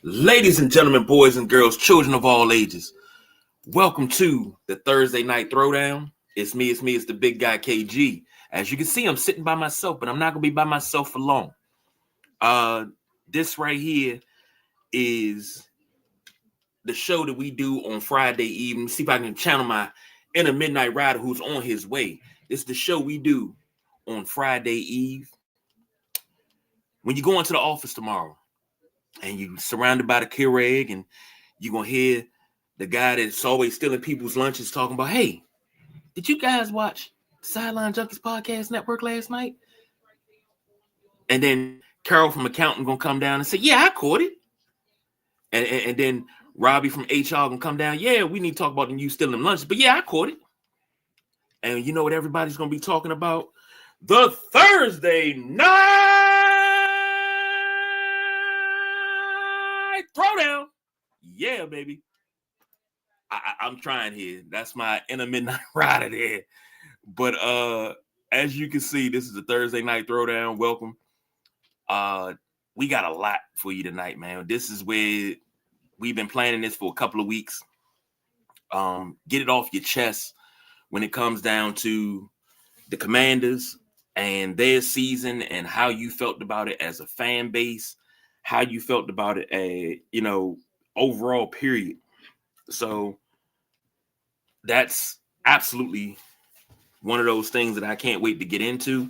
Ladies and gentlemen, boys and girls, children of all ages, welcome to the Thursday Night Throwdown. It's the big guy KG. As you can see, I'm sitting by myself, but I'm not going to be by myself for long. This right here is the show that we do on Friday evening. See if I can channel my inner midnight rider who's on his way. It's the show we do on Friday Eve. When you go into the office tomorrow and you're surrounded by the Keurig and you're going to hear the guy that's always stealing people's lunches talking about, hey, did you guys watch Sideline Junkies Podcast Network last night? And then Carol from accounting going to come down and say, yeah, I caught it. And then Robbie from HR going to come down. Yeah, we need to talk about you stealing them lunches. But yeah, I caught it. And you know what everybody's going to be talking about? The Thursday Night Throwdown. Yeah, baby. I'm trying here. That's my inner midnight rider there. But as you can see, this is the Thursday Night Throwdown. Welcome. We got a lot for you tonight, man. This is where we've been planning this for a couple of weeks. Get it off your chest when it comes down to the Commanders and their season and how you felt about it as a fan base, how you felt about it, overall period. So that's absolutely one of those things that I can't wait to get into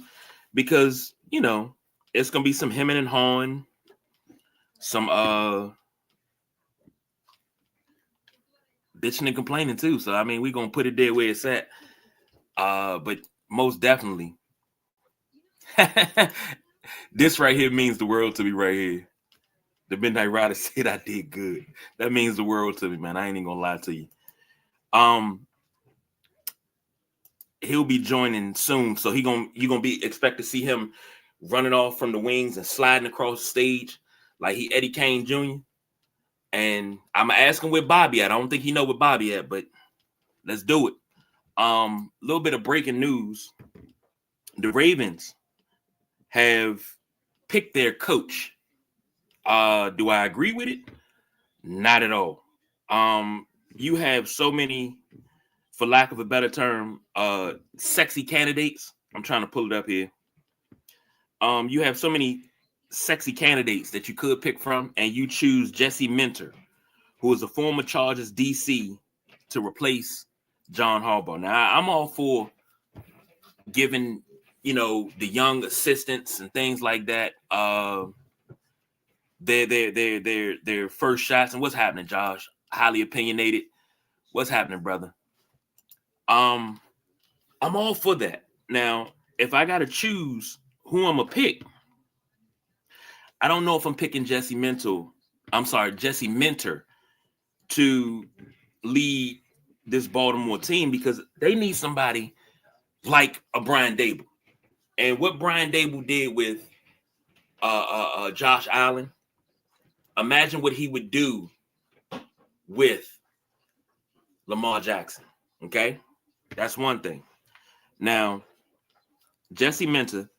because, it's going to be some hemming and hawing, some bitching and complaining too. So, we're going to put it there where it's at. But most definitely, this right here means the world to me right here. The Midnight Rider said I did good. That means the world to me, man. I ain't even gonna lie to you. He'll be joining soon, so you're gonna be expect to see him running off from the wings and sliding across the stage like he Eddie Kane Jr. And I'm asking where Bobby at. I don't think he know where Bobby at, but let's do it. A little bit of breaking news. The Ravens have picked their coach. Do I agree with it? Not at all. You have so many, for lack of a better term, sexy candidates. I'm trying to pull it up here. You have so many sexy candidates that you could pick from, and you choose Jesse Minter, who is a former Chargers DC, to replace John Harbaugh. Now, I'm all for giving, the young assistants and things like that, their first shots. And what's happening, Josh? Highly opinionated. What's happening, brother? I'm all for that. Now, if I got to choose who I'm gonna pick, I don't know if I'm picking Jesse Minter to lead this Baltimore team because they need somebody like a Brian Dable. And what Brian Dable did with Josh Allen, imagine what he would do with Lamar Jackson. Okay? That's one thing. Now, Jesse Minter,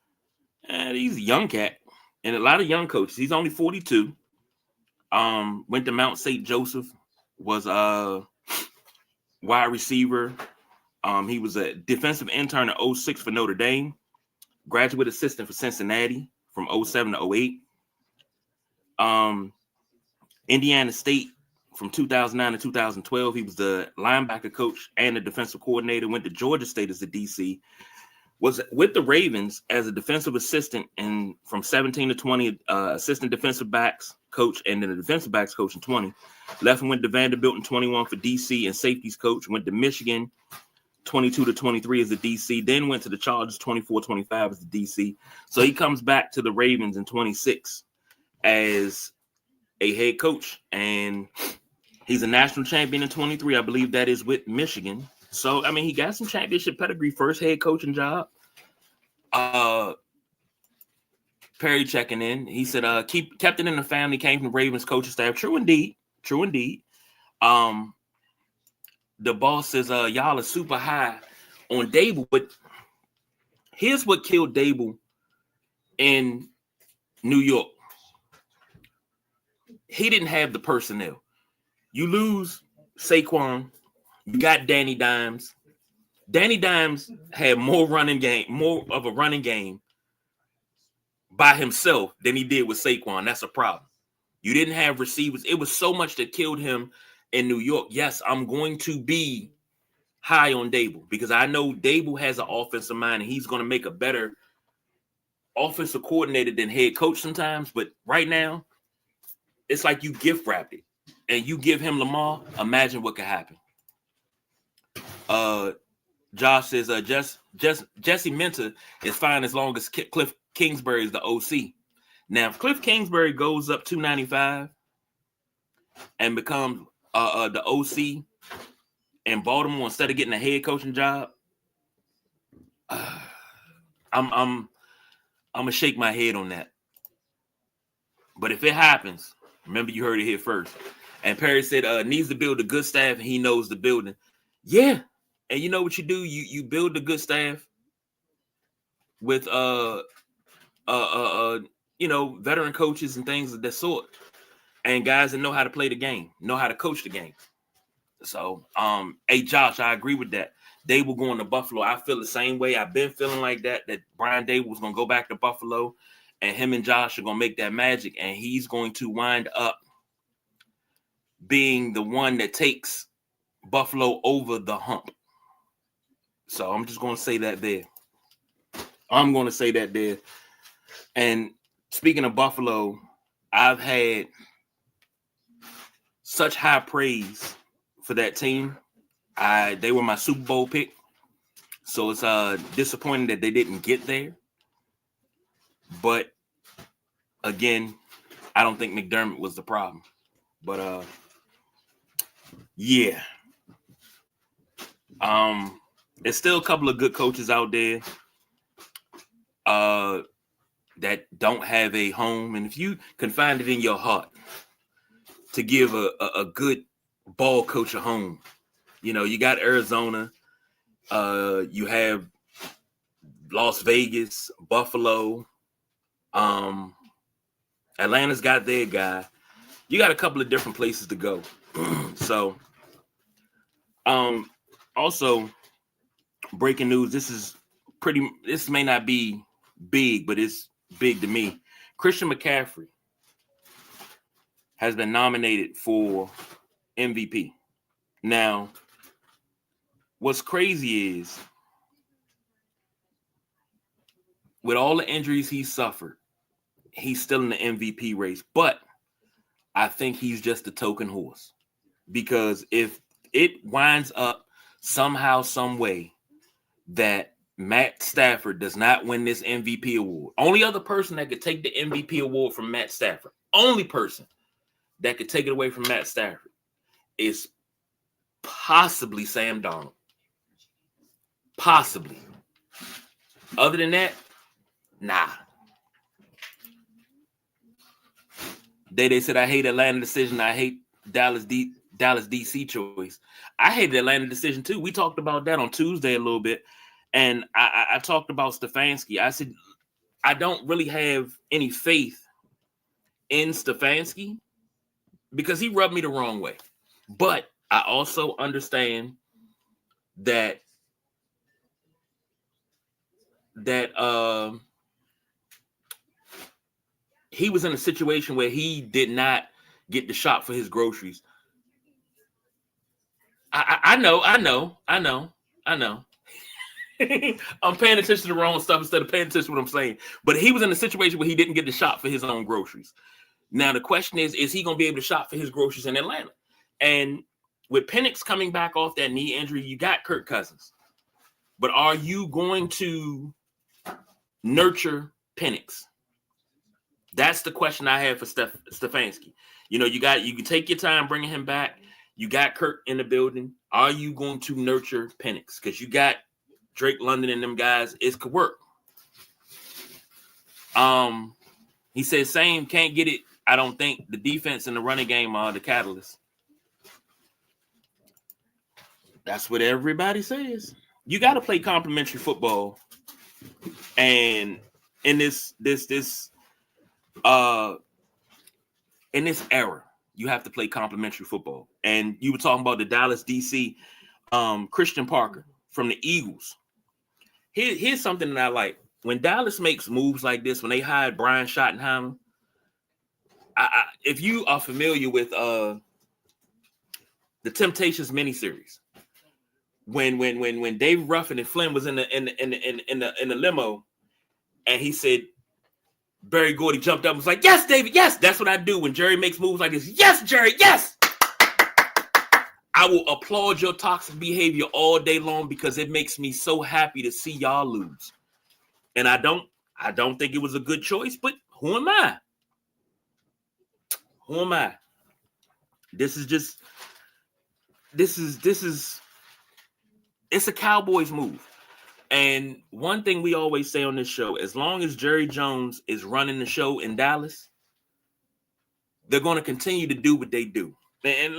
he's a young cat and a lot of young coaches. He's only 42. Went to Mount St. Joseph, was a wide receiver. He was a defensive intern at 06 for Notre Dame, graduate assistant for Cincinnati from 07 to 08. Indiana State from 2009 to 2012. He was the linebacker coach and the defensive coordinator. Went to Georgia State as a DC. Was with the Ravens as a defensive assistant and from 17 to 20, assistant defensive backs coach, and then the defensive backs coach in 20. Left and went to Vanderbilt in 21 for DC and safeties coach. Went to Michigan 22 to 23 as the DC. Then went to the Chargers 24-25 as the DC. So he comes back to the Ravens in 26 as a head coach. And he's a national champion in 23. I believe that is with Michigan. So, he got some championship pedigree, first head coaching job. Perry checking in. He said, kept it in the family, came from Ravens coaching staff. True indeed. The boss says, y'all are super high on Dable. But here's what killed Dable in New York. he didn't have the personnel. You lose Saquon, you got Danny Dimes. Danny Dimes had more of a running game by himself than he did with Saquon. That's a problem. You didn't have receivers. It was so much that killed him in New York. Yes, I'm going to be high on Dable because I know Dable has an offensive mind and he's going to make a better offensive coordinator than head coach sometimes. But right now, it's like you gift wrapped it and you give him Lamar. Imagine what could happen. Josh says, Jesse Minter is fine as long as Cliff Kingsbury is the OC. Now, if Cliff Kingsbury goes up 295 and becomes the OC in Baltimore instead of getting a head coaching job, I'm gonna shake my head on that. But if it happens, remember you heard it here first. And Perry said needs to build a good staff and he knows the building. Yeah. And you know what you do? You build a good staff with veteran coaches and things of that sort. And guys that know how to play the game, know how to coach the game. So, hey, Josh, I agree with that. Dable going to Buffalo. I feel the same way. I've been feeling like that Brian Dable was going to go back to Buffalo and him and Josh are going to make that magic. And he's going to wind up being the one that takes Buffalo over the hump. So I'm just going to say that there. And speaking of Buffalo, I've had such high praise for that team. They were my Super Bowl pick. So it's disappointing that they didn't get there. But again, I don't think McDermott was the problem. But yeah. There's still a couple of good coaches out there that don't have a home. And if you can find it in your heart to give a good ball coach a home, you got Arizona, you have Las Vegas, Buffalo, Atlanta's got their guy. You got a couple of different places to go. So, also breaking news. This may not be big, but it's big to me. Christian McCaffrey has been nominated for MVP. Now, what's crazy is with all the injuries he suffered, he's still in the MVP race. But I think he's just a token horse. Because if it winds up somehow, some way that Matt Stafford does not win this MVP award, only other person that could take the MVP award from Matt Stafford, only person that could take it away from Matt Stafford is possibly Sam Darnold. Possibly. Other than that, nah. They said, I hate Atlanta decision. I hate Dallas DC choice. I hate the Atlanta decision too. We talked about that on Tuesday a little bit. And I talked about Stefanski. I said, I don't really have any faith in Stefanski because he rubbed me the wrong way. But I also understand that he was in a situation where he did not get the shop for his groceries. I know. I'm paying attention to the wrong stuff instead of paying attention to what I'm saying. But he was in a situation where he didn't get the shop for his own groceries. Now, the question is he going to be able to shop for his groceries in Atlanta? And with Penix coming back off that knee injury, you got Kirk Cousins. But are you going to nurture Penix? That's the question I have for Stefanski. You can take your time bringing him back. You got Kirk in the building. Are you going to nurture Penix? Because you got Drake London and them guys. It could work. He says same can't get it. I don't think the defense and the running game are the catalyst. That's what everybody says. You got to play complementary football. And in this in this era, you have to play complementary football. And you were talking about the Dallas DC Christian Parker from the Eagles. Here's something that I like. When Dallas makes moves like this, when they hired Brian Schottenheimer, if you are familiar with the Temptations miniseries, when Dave Ruffin and Flynn was in the limo, and he said, Barry Gordy jumped up and was like, "Yes, David, yes." That's what I do when Jerry makes moves like this. Yes, Jerry, yes. I will applaud your toxic behavior all day long because it makes me so happy to see y'all lose. And I don't think it was a good choice, but who am I? Who am I? This is it's a Cowboys move. And one thing we always say on this show, as long as Jerry Jones is running the show in Dallas, they're going to continue to do what they do. And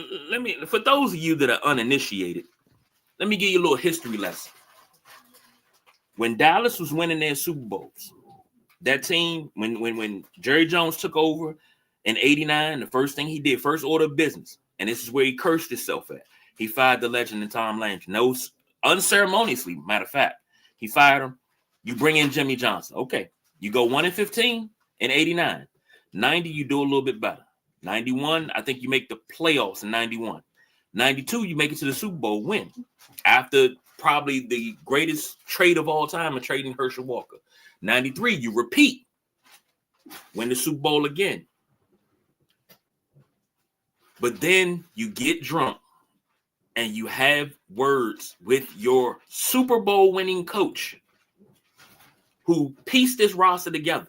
for those of you that are uninitiated, let me give you a little history lesson. When Dallas was winning their Super Bowls, that team, when Jerry Jones took over in '89, the first thing he did, first order of business, and this is where he cursed himself at, he fired the legend in Tom Landry. No, unceremoniously, matter of fact, he fired him. You bring in Jimmy Johnson. Okay, you go 1-15 in '89. 90, you do a little bit better. 91, I think you make the playoffs in 91. 92, you make it to the Super Bowl win. After probably the greatest trade of all time of trading Herschel Walker. 93, you repeat. Win the Super Bowl again. But then you get drunk and you have words with your Super Bowl winning coach who pieced this roster together.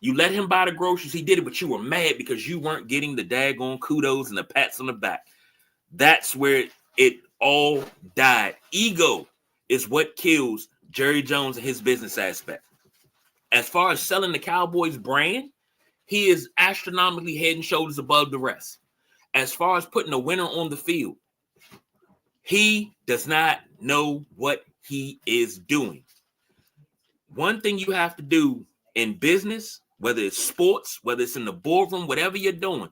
You let him buy the groceries. He did it, but you were mad because you weren't getting the daggone kudos and the pats on the back. That's where it all died. Ego is what kills Jerry Jones and his business aspect. As far as selling the Cowboys brand, he is astronomically head and shoulders above the rest. As far as putting a winner on the field, he does not know what he is doing. One thing you have to do in business, whether it's sports, whether it's in the boardroom, whatever you're doing,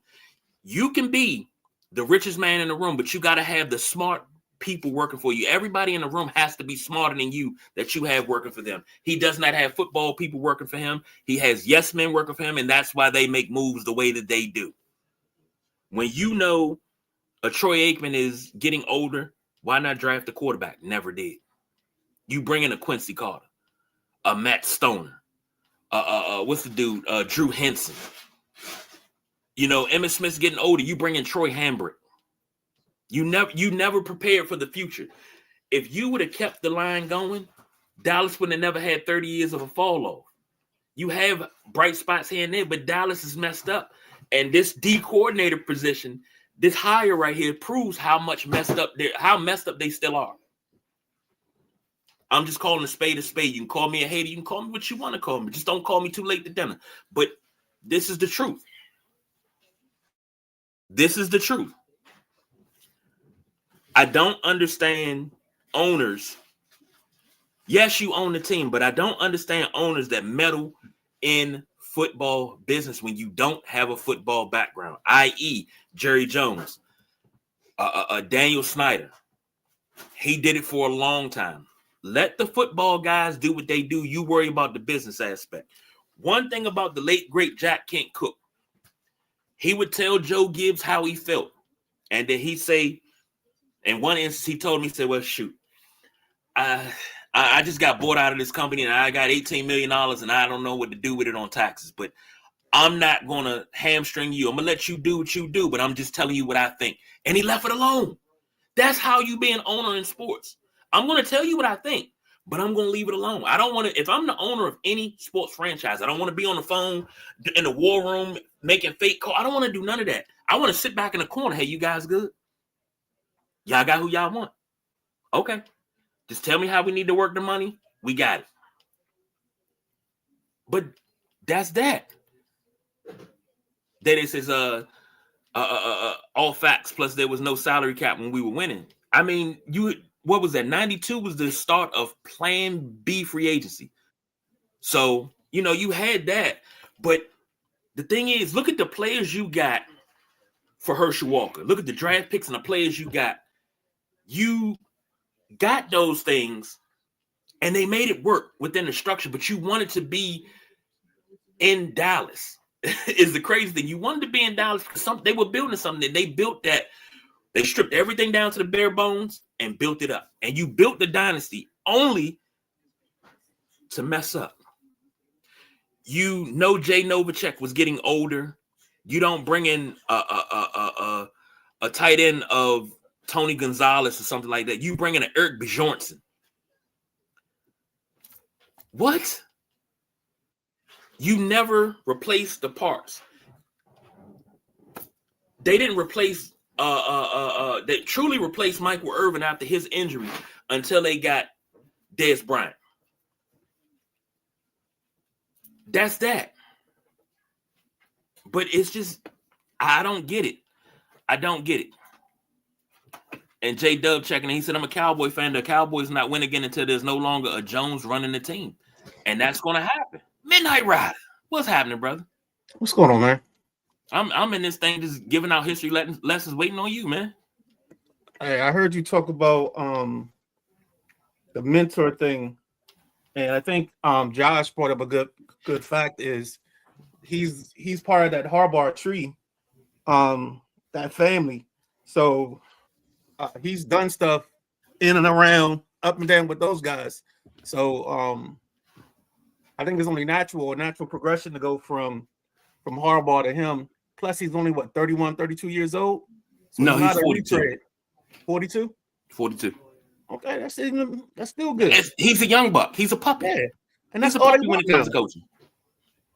you can be the richest man in the room, but you got to have the smart people working for you. Everybody in the room has to be smarter than you that you have working for them. He does not have football people working for him. He has yes men working for him, and that's why they make moves the way that they do. When you know a Troy Aikman is getting older, why not draft a quarterback? Never did. You bring in a Quincy Carter, a Matt Stoner, what's the dude? Drew Henson. You know, Emmitt Smith's getting older. You bring in Troy Hambrick. You never prepared for the future. If you would have kept the line going, Dallas would have never had 30 years of a fall off. You have bright spots here and there, but Dallas is messed up. And this D coordinator position, this hire right here proves how messed up they still are. I'm just calling a spade a spade. You can call me a hater. You can call me what you want to call me. Just don't call me too late to dinner. But this is the truth. This is the truth. I don't understand owners. Yes, you own the team, but I don't understand owners that meddle in football business when you don't have a football background, i.e. Jerry Jones, Daniel Snyder. He did it for a long time. Let the football guys do what they do. You worry about the business aspect. One thing about the late, great Jack Kent Cooke, he would tell Joe Gibbs how he felt. And then he'd say, in one instance, he told me, he said, well, shoot, I just got bought out of this company and I got $18 million and I don't know what to do with it on taxes. But I'm not going to hamstring you. I'm going to let you do what you do, but I'm just telling you what I think. And he left it alone. That's how you be an owner in sports. I'm going to tell you what I think, but I'm going to leave it alone. I don't want to, if I'm the owner of any sports franchise, I don't want to be on the phone in the war room making fake calls. I don't want to do none of that. I want to sit back in the corner. Hey, you guys good? Y'all got who y'all want? Okay. Just tell me how we need to work the money. We got it. But that's that. Then it says all facts, plus there was no salary cap when we were winning. I mean, what was that? 92 was the start of Plan B free agency. So, you had that. But The thing is, look at the players you got for Herschel Walker. Look at the draft picks and the players you got. You got those things, and they made it work within the structure, but you wanted to be in Dallas. Is the crazy thing. You wanted to be in Dallas because they were building something. They built that. They stripped everything down to the bare bones and built it up. And you built the dynasty only to mess up. You know Jay Novacek was getting older. You don't bring in a tight end of Tony Gonzalez or something like that. You bring in an Eric Bjornsson. What? You never replace the parts. They didn't replace they truly replaced Michael Irvin after his injury until they got Dez Bryant. That's that. But it's just, I don't get it. I don't get it. And J Dub checking in, he said, I'm a Cowboy fan. The Cowboys not win again until there's no longer a Jones running the team. And that's going to happen. Midnight Rider. What's happening, brother? What's going on, man? I'm in this thing just giving out history lessons waiting on you, man. Hey, I heard you talk about the mentor thing, and I think Josh brought up a good fact is he's part of that Harbaugh tree, that family. So he's done stuff in and around, up and down with those guys. So I think it's only natural progression to go from Harbaugh to him. Plus, he's only, 31, 32 years old? So no, he's 42. 42? 42. Okay, that's still good. He's a young buck. He's a puppy. Yeah. And that's all they want when it comes to coaching.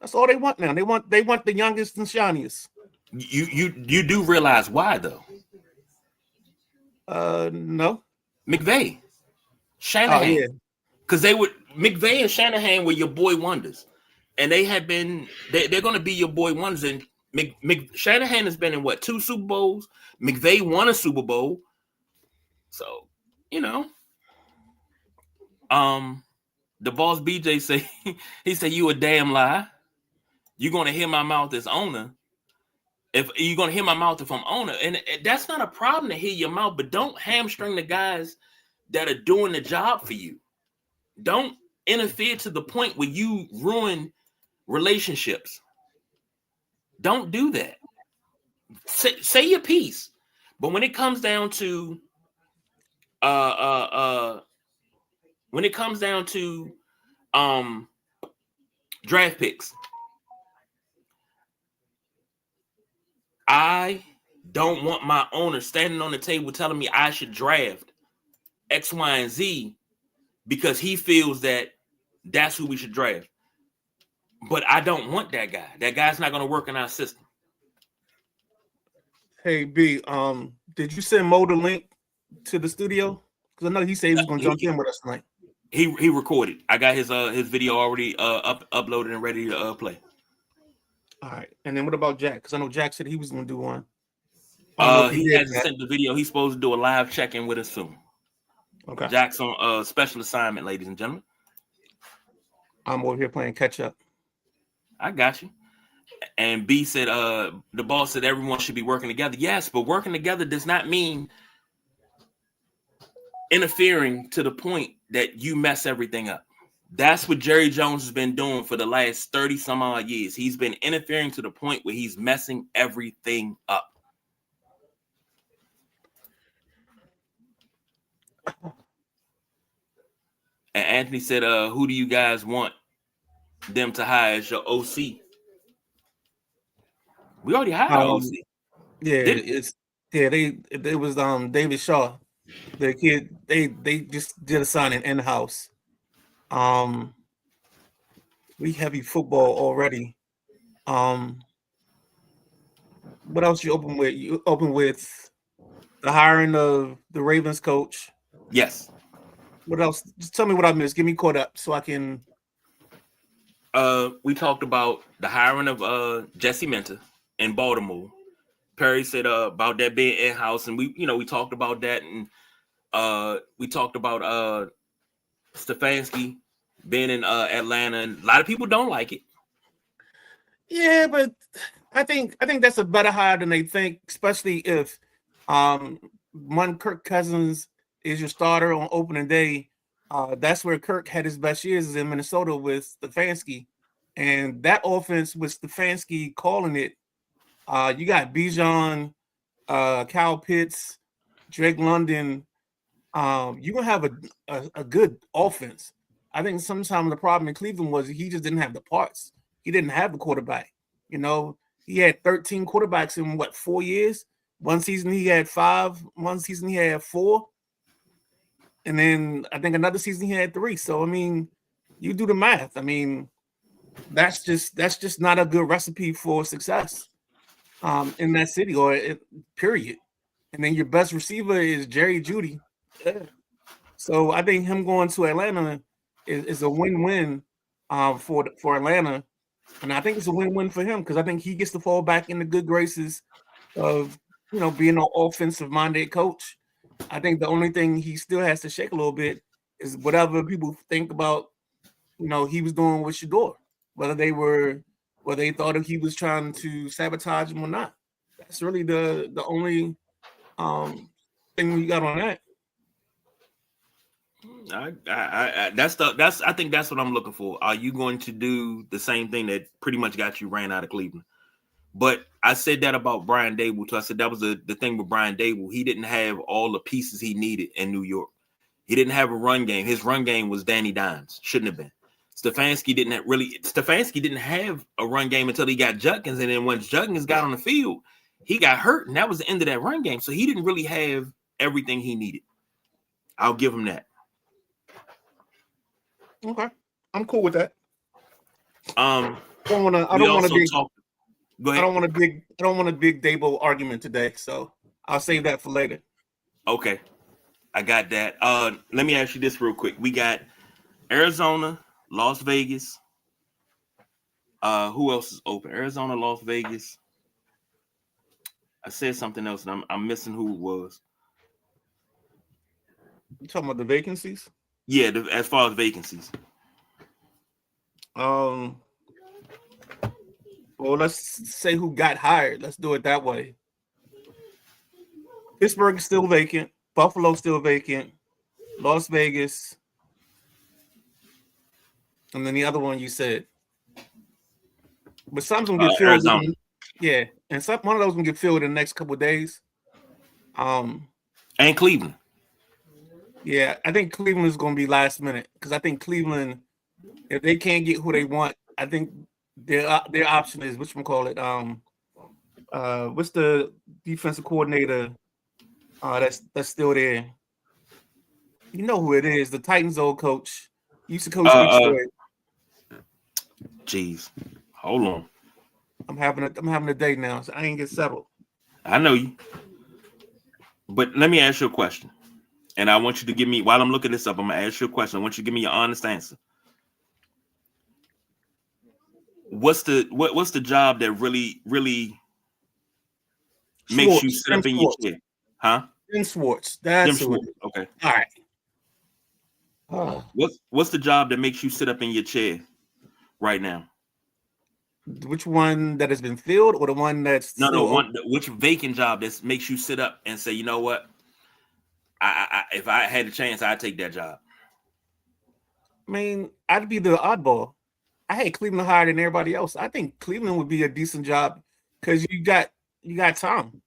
That's all they want now. They want the youngest and shiniest. You do realize why, though? No. McVay. Shanahan. Oh, yeah. Because McVay and Shanahan were your boy wonders. And they have been, they're going to be your boy wonders. And Shanahan has been in 2 Super Bowls. McVay won a Super Bowl. So, the boss BJ say, he said, you a damn lie. You're going to hear my mouth as owner. If you're going to hear my mouth if I'm owner. And that's not a problem to hear your mouth, but don't hamstring the guys that are doing the job for you. Don't interfere to the point where you ruin relationships. Don't do that. Say your piece. But when it comes down to draft picks, I don't want my owner standing on the table telling me I should draft X, Y, and Z because he feels that that's who we should draft. But I don't want that guy. That guy's not going to work in our system. Hey, B, did you send Mo the link to the studio? Because I know he said he was going to jump in with us tonight. He recorded. I got his video already uploaded and ready to play. All right. And then what about Jack? Because I know Jack said he was going to do one. He hasn't sent the video. He's supposed to do a live check-in with us soon. Okay. Jack's on special assignment, ladies and gentlemen. I'm over here playing catch-up. I got you. And B said, the boss said everyone should be working together. Yes, but working together does not mean interfering to the point that you mess everything up. That's what Jerry Jones has been doing for the last 30 some odd years. He's been interfering to the point where he's messing everything up. And Anthony said, who do you guys want them to hire as your OC? We already hired OC. Yeah, it was David Shaw. The kid, they just did a signing in-house. We heavy football already. What else you open with? You open with the hiring of the Ravens coach. Yes. What else? Just tell me what I missed. Get me caught up so I can. We talked about the hiring of Jesse Minter in Baltimore. Perry said about that being in-house, and we talked about that, and we talked about Stefanski being in Atlanta, and a lot of people don't like it. Yeah, but I think that's a better hire than they think, especially if one Kirk Cousins is your starter on opening day. That's where Kirk had his best years is in Minnesota with Stefanski, and that offense with Stefanski calling it. You got Bijan, Kyle Pitts, Drake London. You're gonna have a good offense. I think sometimes the problem in Cleveland was he just didn't have the parts. He didn't have the quarterback. You know, he had 13 quarterbacks in what 4 years. One season he had 5. One season he had 4, and then I think another season he had 3. So I mean, you do the math. I mean, that's just not a good recipe for success in that city period. And then your best receiver is Jerry Judy. Yeah. So I think him going to Atlanta is a win-win for Atlanta, and I think it's a win-win for him because I think he gets to fall back in the good graces of being an offensive-minded coach. I think the only thing he still has to shake a little bit is whatever people think about he was doing with Shador, whether they thought that he was trying to sabotage him or not. That's really the only thing we got on that. I think that's what I'm looking for. Are you going to do the same thing that pretty much got you ran out of Cleveland? But I said that about Brian Dable too. I said that was the thing with Brian Dable. He didn't have all the pieces he needed in New York. He didn't have a run game. His run game was Danny Dimes. Shouldn't have been. Stefanski didn't have a run game until he got Judkins, and then once Judkins got on the field, he got hurt, and that was the end of that run game. So he didn't really have everything he needed. I'll give him that. Okay, I'm cool with that. I don't want to. I don't want a big Dable argument today, so I'll save that for later. Okay, I got that. Let me ask you this real quick. We got Arizona, Las Vegas. Who else is open? Arizona, Las Vegas. I said something else, and I'm missing who it was. You talking about the vacancies? Yeah, as far as vacancies. Well, let's say who got hired. Let's do it that way. Pittsburgh is still vacant. Buffalo still vacant. Las Vegas. And then the other one you said. But some's gonna get filled. Yeah, and one of those gonna get filled in the next couple of days. And Cleveland. Yeah, I think Cleveland is gonna be last minute because I think Cleveland, if they can't get who they want, I think their option is what's the defensive coordinator that's still there. You know who it is? The Titans' old coach. He used to coach Detroit. Jeez, hold on. I'm having a day now, so I ain't get settled. I know you, but let me ask you a question, and I want you to give me while I'm looking this up. I'm gonna ask you a question. I want you to give me your honest answer. What's the job that really makes you sit up in your chair? Huh? Jim Schwartz. That's Jim Schwartz. Okay. All right. What's the job that makes you sit up in your chair right now? Which one that has been filled, or the one that's which vacant job that makes you sit up and say, you know what? If I had a chance, I'd take that job. I mean, I'd be the oddball. I had Cleveland higher than everybody else. I think Cleveland would be a decent job because you got Tom.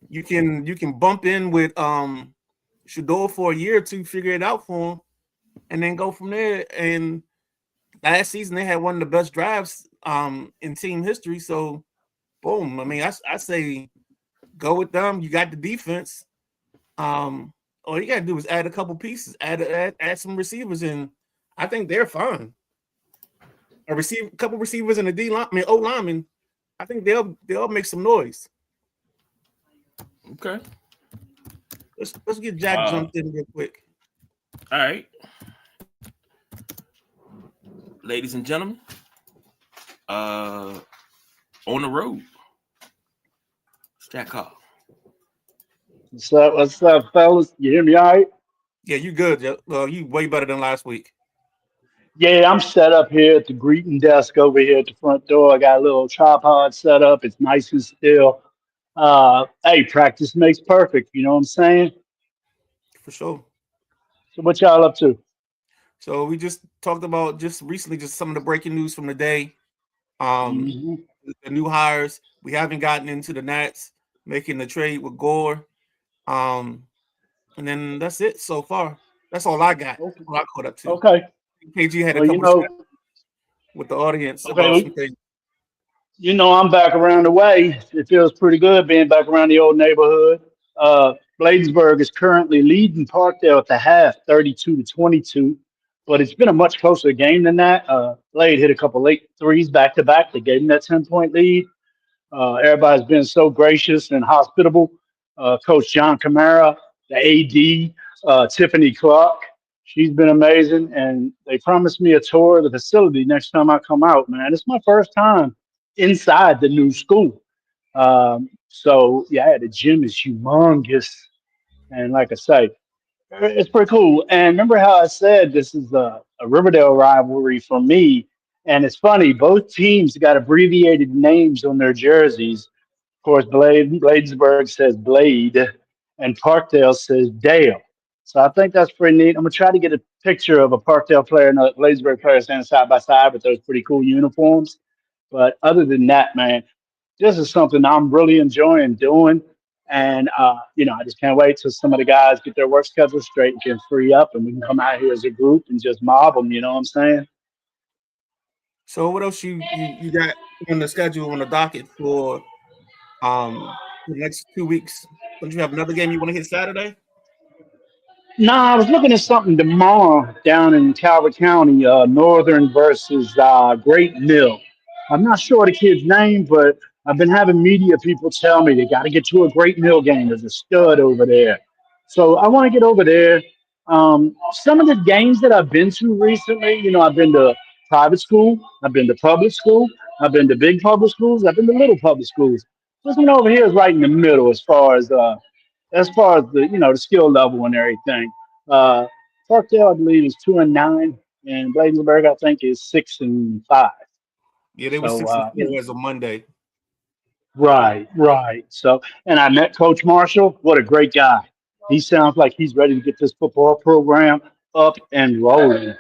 You can bump in with Shador for a year or two, figure it out for him, and then go from there. And last season they had one of the best drives in team history. So boom. I mean, I say go with them. You got the defense. All you gotta do is add a couple pieces, add some receivers in. I think they're fine. A couple receivers in the D line, O lineman. I think they'll make some noise. Okay. Let's get Jack jumped in real quick. All right. Ladies and gentlemen, on the road. It's Jack Hall. What's up, fellas? You hear me all right? Yeah, you good. Well, you way better than last week. Yeah, I'm set up here at the greeting desk over here at the front door. I got a little tripod set up. It's nice and still. Hey, practice makes perfect. You know what I'm saying? for sure. So what y'all up to? So we just talked about just recently just some of the breaking news from the day. Um, Hmm. the new hires. We haven't gotten into the Nats making the trade with Gore. Um, and then that's it so far. That's all I got. Okay. All I caught up to. Okay. KG had a Well, couple of shots with the audience okay. about some things. I'm back around the way. It feels pretty good being back around the old neighborhood. Bladensburg is currently leading Parkdale at the half, 32-22, but it's been a much closer game than that. Blade hit a couple late threes back to back that gave him that 10-point lead. Everybody's been so gracious and hospitable. Coach John Camara, the AD, Tiffany Clark, she's been amazing. And they promised me a tour of the facility next time I come out, man. It's my first time inside the new school. So, yeah, the gym is humongous. And like I say, it's pretty cool. And remember how I said this is a Riverdale rivalry for me? And it's funny, both teams got abbreviated names on their jerseys. Of course, Bladensburg says Blade, and Parkdale says Dale. So I think that's pretty neat. I'm gonna try to get a picture of a Parkdale player and a Bladensburg player standing side by side with those pretty cool uniforms. But other than that, man, this is something I'm really enjoying doing. And I just can't wait till some of the guys get their work schedule straight and can free up, and we can come out here as a group and just mob them. You know what I'm saying? So what else you got on the schedule on the docket for the next 2 weeks? Don't you have another game you want to hit Saturday? Nah, I was looking at something tomorrow down in Calvert County, Northern versus Great Mill. I'm not sure the kid's name, but I've been having media people tell me they got to get to a Great Mill game. There's a stud over there. So I want to get over there. Some of the games that I've been to recently, I've been to private school, I've been to public school, I've been to big public schools, I've been to little public schools. This one over here is right in the middle as far as the skill level and everything. Uh, Parkdale, I believe, is 2-9, and Bladensburg, I think, is 6-5. Yeah, they were So, 6-4 as of Monday. right, right. So, and I met Coach Marshall. What a great guy. He sounds like he's ready to get this football program up and rolling.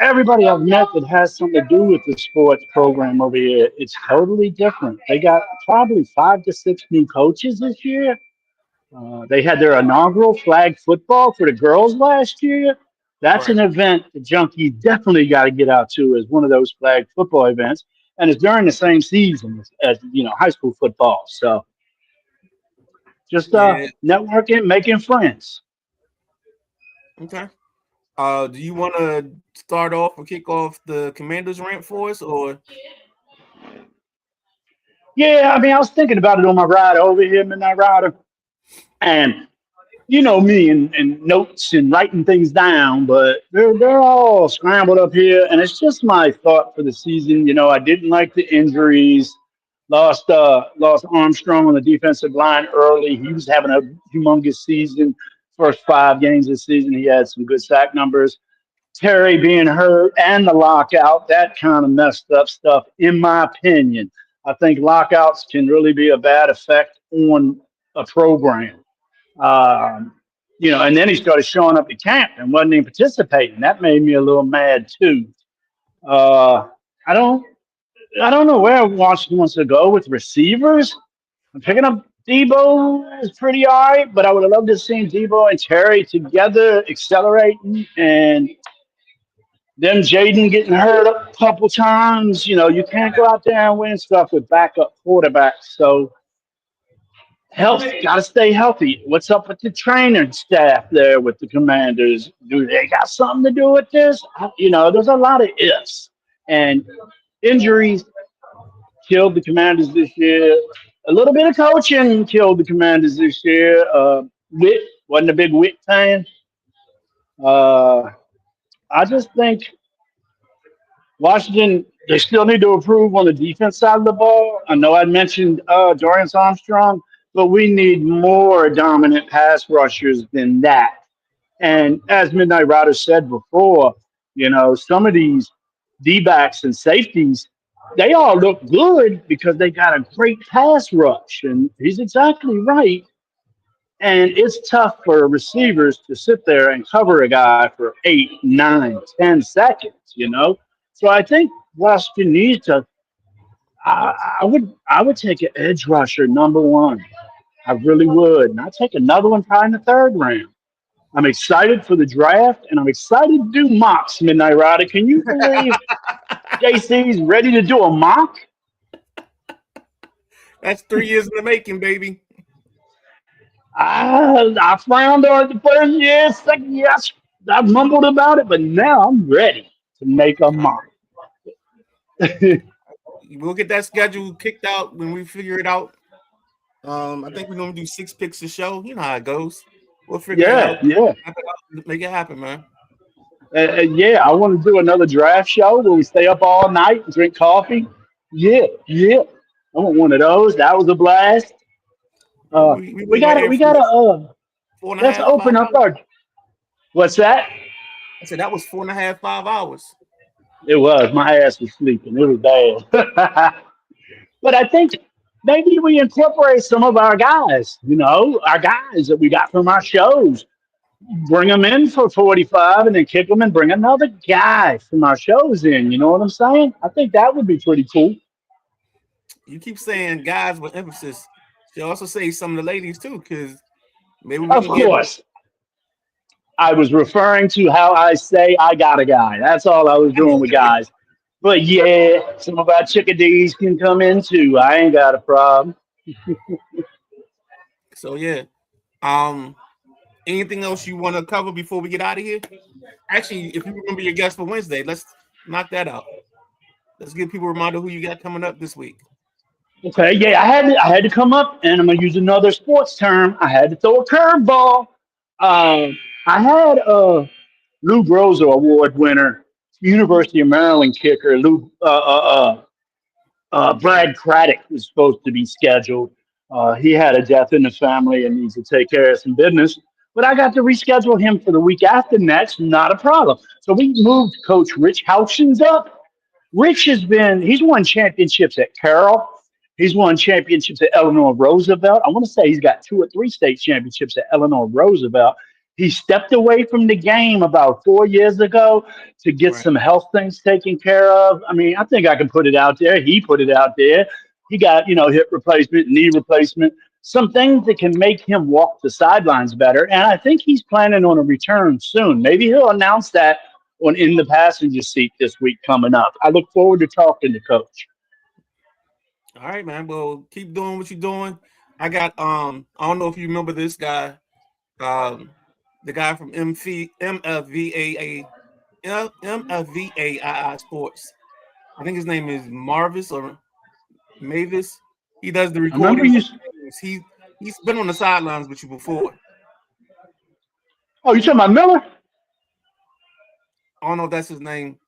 Everybody I've met that has something to do with the sports program over here, it's totally different. They got probably 5 to 6 new coaches this year. They had their inaugural flag football for the girls last year. That's Right. an event the Junkies definitely got to get out to as one of those flag football events. And it's during the same season as high school football. So just Yeah. networking, making friends. Okay. Do you want to start off or kick off the Commanders rant for us, or Yeah, I mean, I was thinking about it on my ride over here, Midnight Rider. And you know me and notes and writing things down, but they're all scrambled up here, and it's just my thought for the season. I didn't like the injuries. Lost Armstrong on the defensive line early. He was having a humongous season. First 5 games this season, he had some good sack numbers. Terry being hurt and the lockout, that kind of messed up stuff, in my opinion. I think lockouts can really be a bad effect on a program. Um, and then he started showing up at camp and wasn't even participating. That made me a little mad too. Uh, I don't, I don't know where Washington wants to go with receivers. I'm picking up Debo is pretty all right, but I would have loved to have seen Debo and Terry together accelerating, and them Jaden getting hurt a couple times. You can't go out there and win stuff with backup quarterbacks. So health, got to stay healthy. What's up with the training staff there with the Commanders? Do they got something to do with this? There's a lot of ifs, and injuries killed the Commanders this year. A little bit of coaching killed the Commanders this year. Witt wasn't a big Witt fan. Uh, I just think Washington, they still need to improve on the defense side of the ball. I know I mentioned Dorian Armstrong, but we need more dominant pass rushers than that. And as Midnight Rider said before, You know, some of these D backs and safeties, they all look good because they got a great pass rush. And he's exactly right. And it's tough for receivers to sit there and cover a guy for 8, 9, 10 seconds, you know? So I think Washington needs to. I would take an edge rusher #1. I really would. And I'd take another one probably in the third round. I'm excited for the draft and I'm excited to do mocks, Midnight Rider. Can you believe JC's ready to do a mock? That's 3 years in the making, baby. I frowned on it the first year, second year, I mumbled about it, but now I'm ready to make a mock. We'll get that schedule kicked out when we figure it out. I think we're gonna do 6 picks a show. You know how it goes. We'll figure it Yeah, out. yeah. Make it happen, man. Yeah, I want to do another draft show where we stay up all night and drink coffee. Yeah, yeah. I want one of those. That was a blast. We We were gotta, here we for gotta, four and a let's half, open up 5 hours. our, what's that? I said that was 4.5, 5 hours. It was, my ass was sleeping. It was bad. But I think maybe we incorporate some of our guys, you know, our guys that we got from our shows, bring them in for 45 and then kick them and bring another guy from our shows in. You know what I'm saying? I think that would be pretty cool. You keep saying guys with emphasis. You also say some of the ladies too, because maybe we Of can get. course, I was referring to how I say I got a guy. That's all I was I know, doing with guys. But I know. yeah, some of our chickadees can come in too. I ain't got a problem. So yeah. Um. Anything else you want to cover before we get out of here? Actually, if you remember your guest for Wednesday, let's knock that out. Let's give people a reminder who you got coming up this week. Okay, yeah, I had to come up, and I'm gonna use another sports term. I had to throw a curveball. I had Lou Groza Award winner, University of Maryland kicker Brad Craddock was supposed to be scheduled. He had a death in the family and needs to take care of some business. But I got to reschedule him for the week after next. Not a problem. So we moved Coach Rich Houchins up. Rich he's won championships at Carroll. He's won championships at Eleanor Roosevelt. I want to say he's got 2 or 3 state championships at Eleanor Roosevelt. He stepped away from the game about 4 years ago to get Right. some health things taken care of. I mean, I think I can put it out there. He put it out there. He got, hip replacement, knee replacement, some things that can make him walk the sidelines better. And I think he's planning on a return soon. Maybe he'll announce that on in the passenger seat this week coming up. I look forward to talking to Coach. All right, man. Well, keep doing what you're doing. I got I don't know if you remember this guy, the guy from MFVAI Sports. I think his name is Marvis or Mavis. He does the I remember recordings. you. He's been on the sidelines with you before. Oh, you talking about Miller? I don't know if that's his name.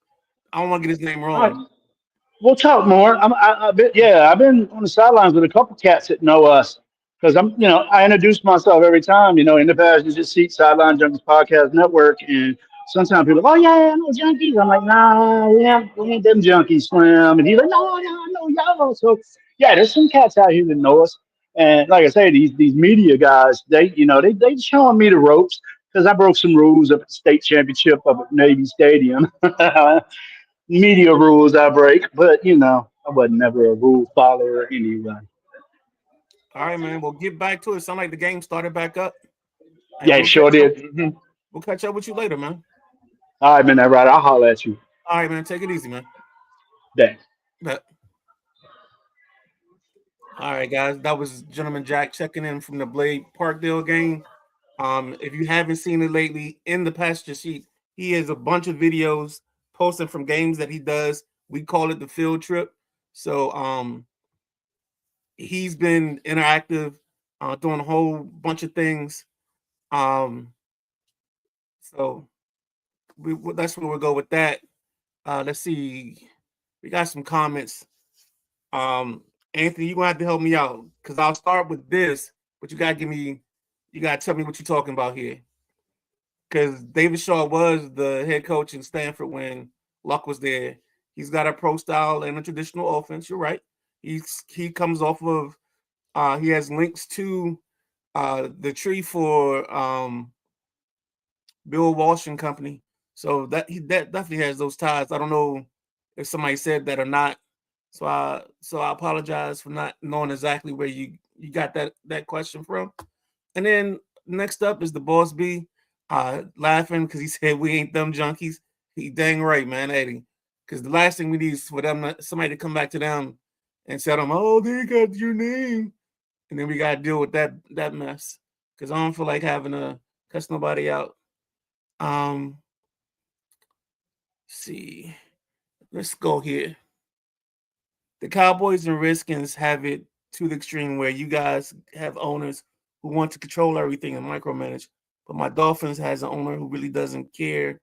I don't want to get his name All right, wrong. we'll talk more. I've been on the sidelines with a couple cats that know us because I introduce myself every time. In the passenger seat, Sideline Junkies Podcast Network, and sometimes people, oh yeah, I know junkies. I'm like, nah, we ain't them junkies, Slim. And he's like, no, I know y'all. So yeah, there's some cats out here that know us. And like I say, these media guys, they showing me the ropes because I broke some rules up at the state championship up at Navy Stadium. Media rules I break, but I wasn't never a rule follower anyway. All right, man. Well, get back to it. Sound like the game started back up, and Yeah, it sure did. Mhm. we'll catch up with you later, man. All right, man, that right. I'll holler at you. All right, man. Take it easy, man. Thanks. Bet. All right, guys. That was Gentleman Jack checking in from the Blade Parkdale game. If you haven't seen it lately, in the passenger seat, he has a bunch of videos posted from games that he does. We call it the field trip. So he's been interactive, doing a whole bunch of things. Um, so that's where we'll go with that. Let's see. We got some comments. Anthony, you're gonna have to help me out because I'll start with this, but you gotta tell me what you're talking about here. because David Shaw was the head coach in Stanford when Luck was there. He's got a pro style and a traditional offense. You're right. He comes off of he has links to the tree for Bill Walsh and company. So that definitely has those ties. I don't know if somebody said that or not. So I apologize for not knowing exactly where you got that question from. And then next up is the boss B, laughing because he said we ain't them junkies. He dang right, man, Eddie. Because the last thing we need is for somebody to come back to them and tell them, oh, they got your name, and then we got to deal with that mess. Because I don't feel like having to cuss nobody out. Um, see, let's go here. The Cowboys and Redskins have it to the extreme where you guys have owners who want to control everything and micromanage. But my Dolphins has an owner who really doesn't care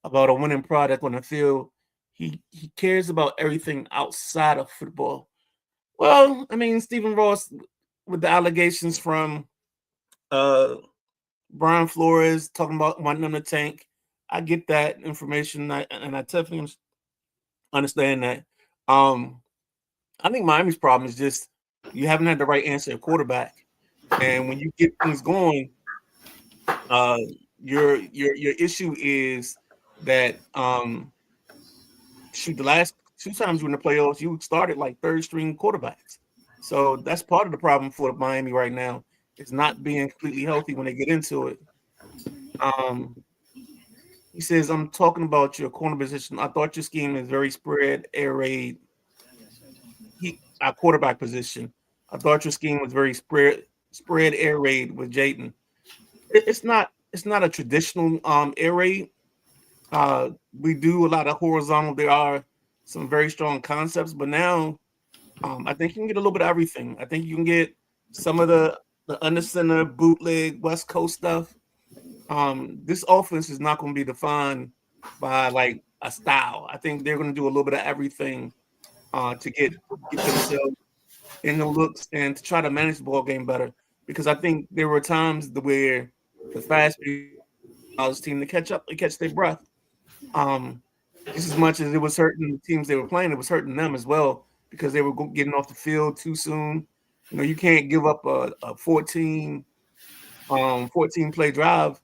about a winning product on the field. He cares about everything outside of football. Well, I mean, Stephen Ross with the allegations from uh Brian Flores talking about wanting them to tank. I get that information, and I definitely understand that. Um, I think Miami's problem is just you haven't had the right answer at quarterback, and when you get things going, uh, your issue is that shoot, the last two times you were in the playoffs, you started like third string quarterbacks. So that's part of the problem for Miami right now. It's not being completely healthy when they get into it. Um, he says, I'm talking about your corner position. I thought your scheme is very spread, air raid. Our quarterback position. I thought your scheme was very spread air raid with Jayden. It's not a traditional air raid. We do a lot of horizontal. There are some very strong concepts, but now I think you can get a little bit of everything. I think you can get some of the under center bootleg West Coast stuff. This offense is not going to be defined by like a style. I think they're going to do a little bit of everything to get themselves in the looks and to try to manage the ball game better. Because I think there were times where the fast team to catch up and catch their breath. Um, just as much as it was hurting the teams they were playing, it was hurting them as well because they were getting off the field too soon. You know, you can't give up a 14 play drive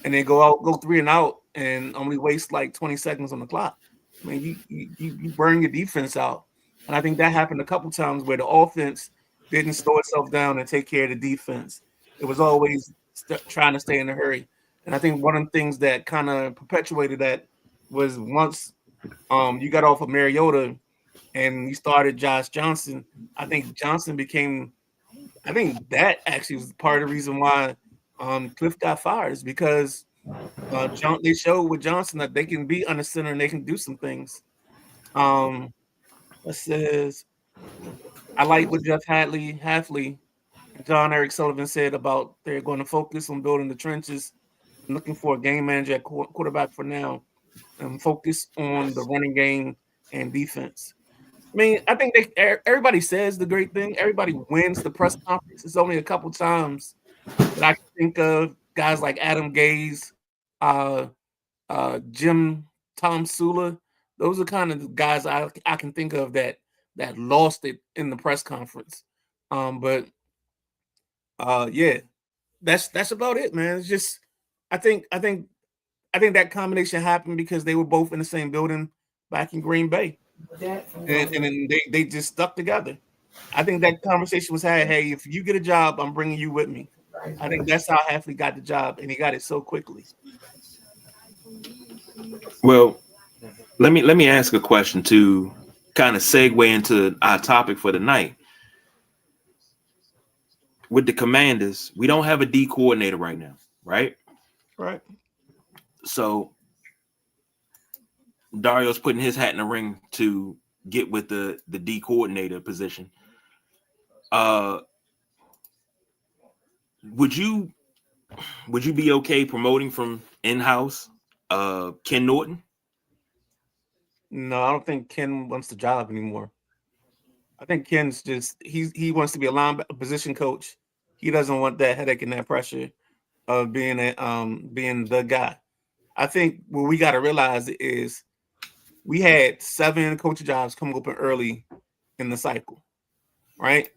and then go 3 and out and only waste like 20 seconds on the clock. I mean, you burn your defense out. And I think that happened a couple times where the offense didn't slow itself down and take care of the defense. It was always trying to stay in a hurry. And I think one of the things that kind of perpetuated that was once you got off of Mariota and you started Josh Johnson, I think Johnson became I think that actually was part of the reason why Cliff got fired is because they showed with Johnson that they can be under center and they can do some things. Um, it says I like what Jeff Halfley, and John Eric Sullivan said about they're going to focus on building the trenches and looking for a game manager at quarterback for now and focus on the running game and defense. I mean, I think everybody says the great thing. Everybody wins the press conference. It's only a couple times that I can think of guys like Adam Gaze, uh, Jim Tom Sula. Those are kind of the guys I can think of that lost it in the press conference. But yeah, that's about it, man. It's just I think I think I think that combination happened because they were both in the same building back in Green Bay, and then they just stuck together. I think that conversation was had. Hey, if you get a job, I'm bringing you with me. I think that's how Halfley got the job, and he got it so quickly. Well, let me ask a question to kind of segue into our topic for the night. With the Commanders, we don't have a D coordinator right now, right? Right. So Dario's putting his hat in the ring to get with the D coordinator position. Uh, would you be okay promoting from in-house Ken Norton? No, I don't think Ken wants the job anymore. I think Ken's just he wants to be a line position coach. He doesn't want that headache and that pressure. of being the guy. I think what we got to realize is we had 7 coaching jobs come open early in the cycle, right?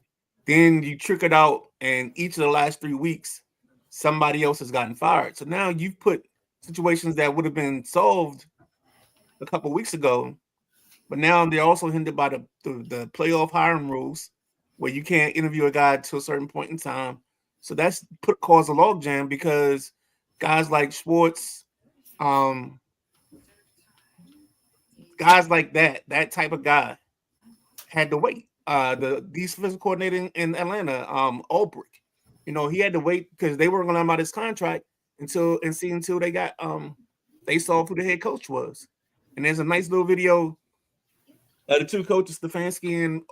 Then you trick it out, and each of the last 3 weeks, somebody else has gotten fired. So now you've put situations that would have been solved a couple weeks ago, but now they're also hindered by the playoff hiring rules, where you can't interview a guy to a certain point in time. So that's caused a logjam because guys like Schwartz, guys like that type of guy had to wait. The defensive coordinator in Atlanta, Ulbrich, he had to wait because they weren't going to let him out his contract until they got they saw who the head coach was. And there's a nice little video of the two coaches, Stefanski and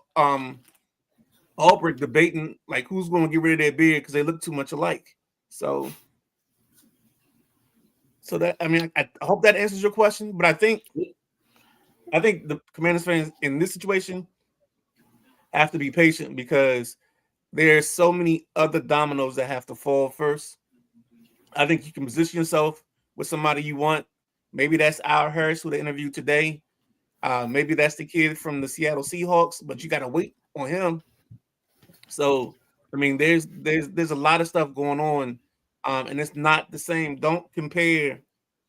Ulbrich, debating like who's going to get rid of their beard because they look too much alike. So that, I mean, I hope that answers your question. But I think the Commanders fans in this situation have to be patient because there's so many other dominoes that have to fall first. I think you can position yourself with somebody you want. Maybe that's Al Harris, who they interviewed today. Maybe that's the kid from the Seattle Seahawks, but you got to wait on him. So, I mean, there's a lot of stuff going on, and it's not the same. Don't compare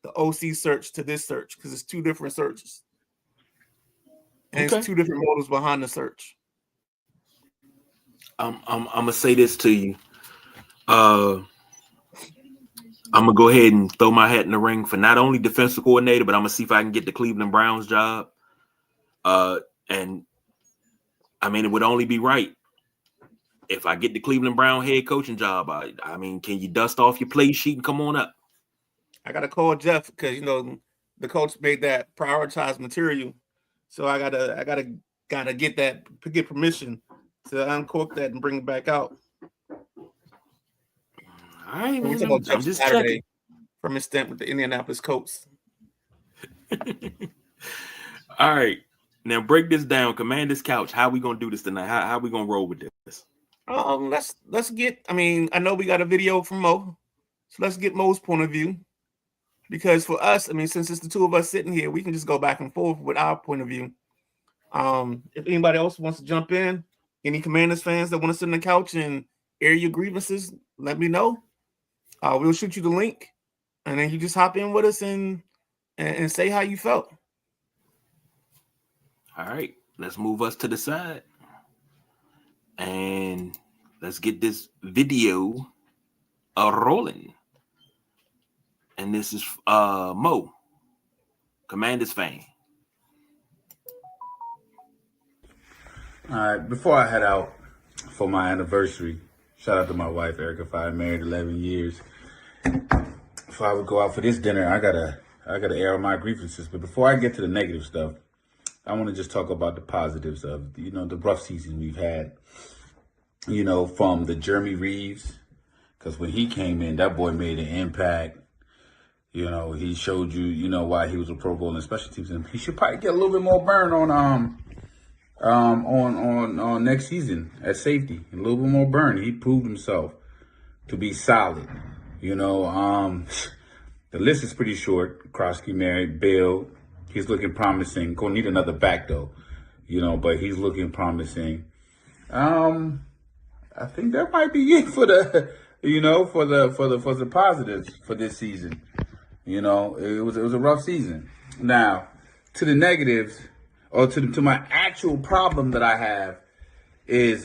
the OC search to this search because it's 2 different searches, and It's 2 different motives behind the search. I'm gonna say this to you. I'm gonna go ahead and throw my hat in the ring for not only defensive coordinator, but I'm gonna see if I can get the Cleveland Browns job. And I mean, it would only be right if I get the Cleveland Brown head coaching job. I mean, can you dust off your play sheet and come on up? I gotta call Jeff because the coach made that prioritized material, so I gotta get permission to uncork that and bring it back out. All right, man. I'm just checking from his stint with the Indianapolis Colts. All right, now break this down. Commander's Couch. How we gonna do this tonight? How we gonna roll with this? Let's get. I mean, I know we got a video from Mo, so let's get Mo's point of view. Because for us, I mean, since it's the 2 of us sitting here, we can just go back and forth with our point of view. If anybody else wants to jump in, any Commanders fans that want to sit on the couch and air your grievances, let me know. We'll shoot you the link, and then you just hop in with us and say how you felt. All right, let's move us to the side, and let's get this video rolling. And this is Mo, Commanders fan. All right, before I head out for my anniversary, shout out to my wife, Erica, if I married 11 years. If I would go out for this dinner, I gotta air my grievances. But before I get to the negative stuff, I want to just talk about the positives of, the rough season we've had, from the Jeremy Reeves, because when he came in, that boy made an impact. He showed you, why he was a Pro Bowl in special teams, and he should probably get a little bit more burn on next season at safety. A little bit more burn. He proved himself to be solid. The list is pretty short. Krosky, married, Bill. He's looking promising. Gonna need another back though, but he's looking promising. I think that might be it for the, for the positives for this season. It was a rough season. Now, to the negatives, or to my actual problem that I have is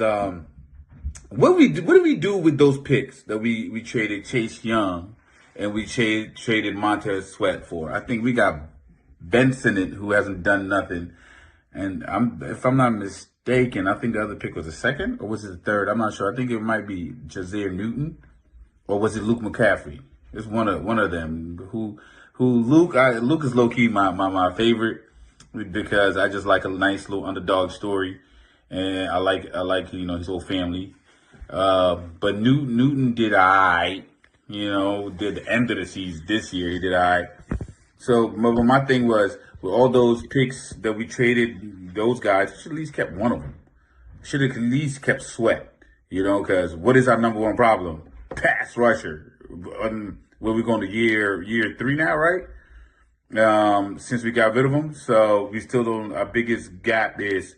what did we do with those picks that we traded Chase Young and we traded Montez Sweat for? I think we got Benson, who hasn't done nothing, and if I'm not mistaken, I think the other pick was the second, or was it the third? I'm not sure. I think it might be Jazeer Newton, or was it Luke McCaffrey? It's one of them. Luke is low key my favorite because I just like a nice little underdog story, and I like his whole family. But Newton did alright. Did the end of the season this year. He did alright. So my thing was, with all those picks that we traded, those guys should at least kept one of them. Should have at least kept Sweat. Because what is our number one problem? Pass rusher. where we going to year 3 now, right? Since we got rid of him, so we still don't. Our biggest gap is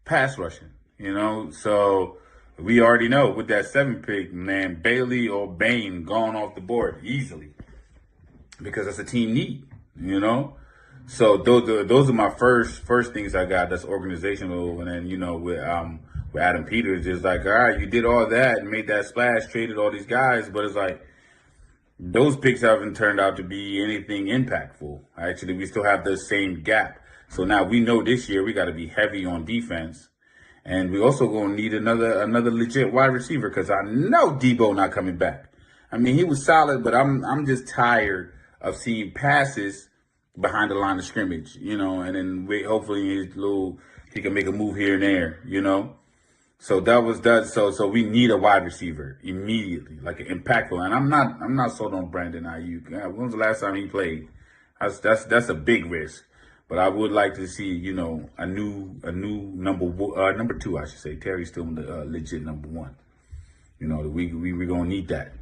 pass rushing, So we already know with that 7 pick, man, Bailey or Bain gone off the board easily because that's a team need, So those are my first things I got. That's organizational, and then with Adam Peters, it's like, all right, you did all that and made that splash, traded all these guys, but it's like those picks haven't turned out to be anything impactful. Actually, we still have the same gap. So now we know this year we got to be heavy on defense, and we also gonna need another legit wide receiver because I know Debo not coming back. I mean, he was solid, but I'm just tired of seeing passes behind the line of scrimmage, and then hopefully he can make a move here and there, So that was that. So we need a wide receiver immediately, like an impactful. And I'm not sold on Brandon Ayuk. When was the last time he played? That's a big risk. But I would like to see, a new number 2, I should say. Terry's still the legit number 1. We're gonna need that.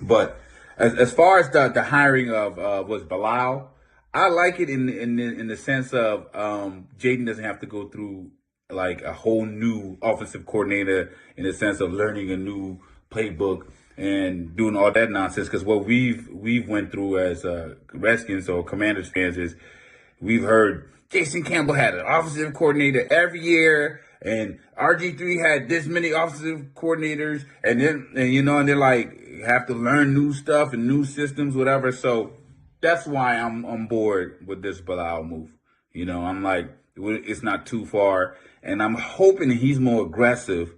But as far as the hiring of was Bilal, I like it in the sense of Jaden doesn't have to go through like a whole new offensive coordinator in the sense of learning a new playbook and doing all that nonsense. Because what we've went through as Redskins or Commanders fans is we've heard Jason Campbell had an offensive coordinator every year, and RG3 had this many offensive coordinators, and they're like have to learn new stuff and new systems, whatever. So that's why I'm on board with this Bilal move. I'm like, it's not too far, and I'm hoping he's more aggressive,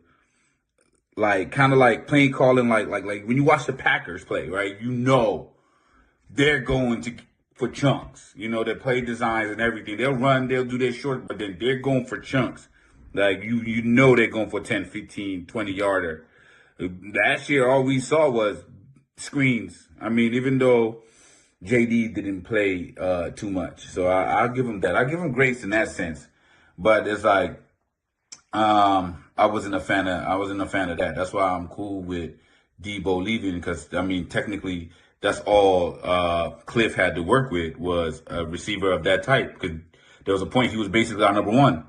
like kind of like playing calling, like when you watch the Packers play, right? They're going for chunks. Their play designs and everything. They'll run, they'll do their short, but then they're going for chunks. Like they're going for 10, 15, 20 yarder. Last year, all we saw was screens. I mean, even though JD didn't play too much, so I'll give him that. I give him grace in that sense, but it's like I wasn't a fan of that. That's why I'm cool with Debo leaving because I mean technically that's all Cliff had to work with was a receiver of that type because there was a point he was basically our number 1,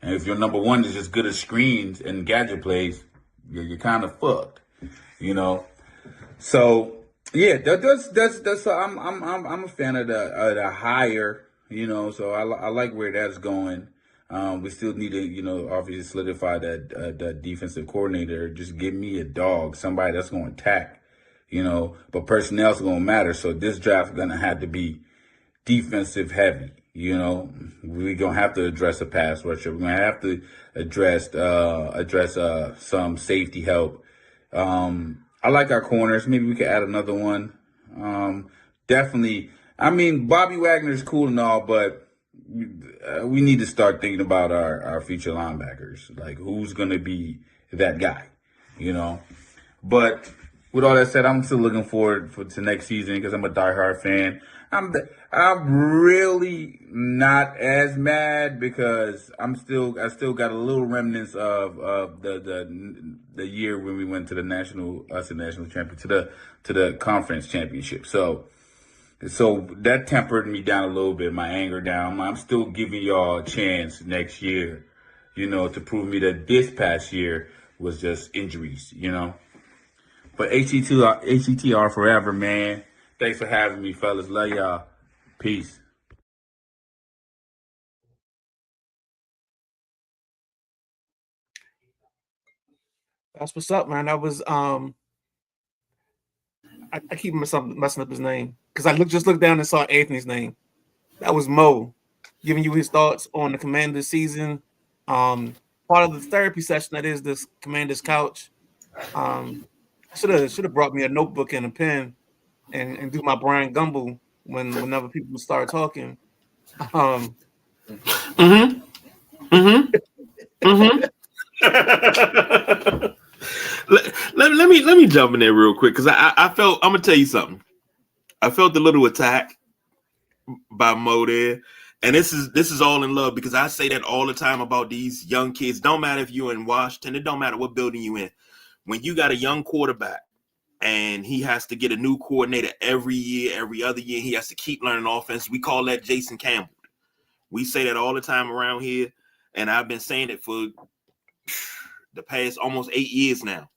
and if your number 1 is just good at screens and gadget plays, you're kind of fucked, So. Yeah, that's I'm a fan of the hire, So I like where that's going. We still need to, obviously solidify that defensive coordinator. Just give me a dog, somebody that's going to attack, But personnel's going to matter. So this draft is going to have to be defensive heavy. We're going to have to address a pass rusher. We're going to have to address some safety help. I like our corners. Maybe we could add another one. Definitely. I mean, Bobby Wagner's cool and all, but we need to start thinking about our future linebackers. Like, who's going to be that guy, But with all that said, I'm still looking forward to next season because I'm a diehard fan. I'm really not as mad because I still got a little remnants of the year when we went to the national championship to the conference championship. So that tempered me down a little bit, my anger down. I'm still giving y'all a chance next year, to prove me that this past year was just injuries, But HCTR forever, man. Thanks for having me, fellas. Love y'all. Peace. That's what's up, man. That was I keep messing up his name because I just looked down and saw Anthony's name. That was Mo giving you his thoughts on the Commanders season. Part of the therapy session that is this Commanders couch. Should have brought me a notebook and a pen and do my Brian Gumble whenever people start talking. Let me jump in there real quick because I felt, I'm gonna tell you something. I felt a little attack by Mo there, and this is all in love because I say that all the time about these young kids. Don't matter if you're in Washington, it don't matter what building you in. When you got a young quarterback and he has to get a new coordinator every year, every other year. He has to keep learning offense. We call that Jason Campbell. We say that all the time around here, and I've been saying it for the past almost 8 years now.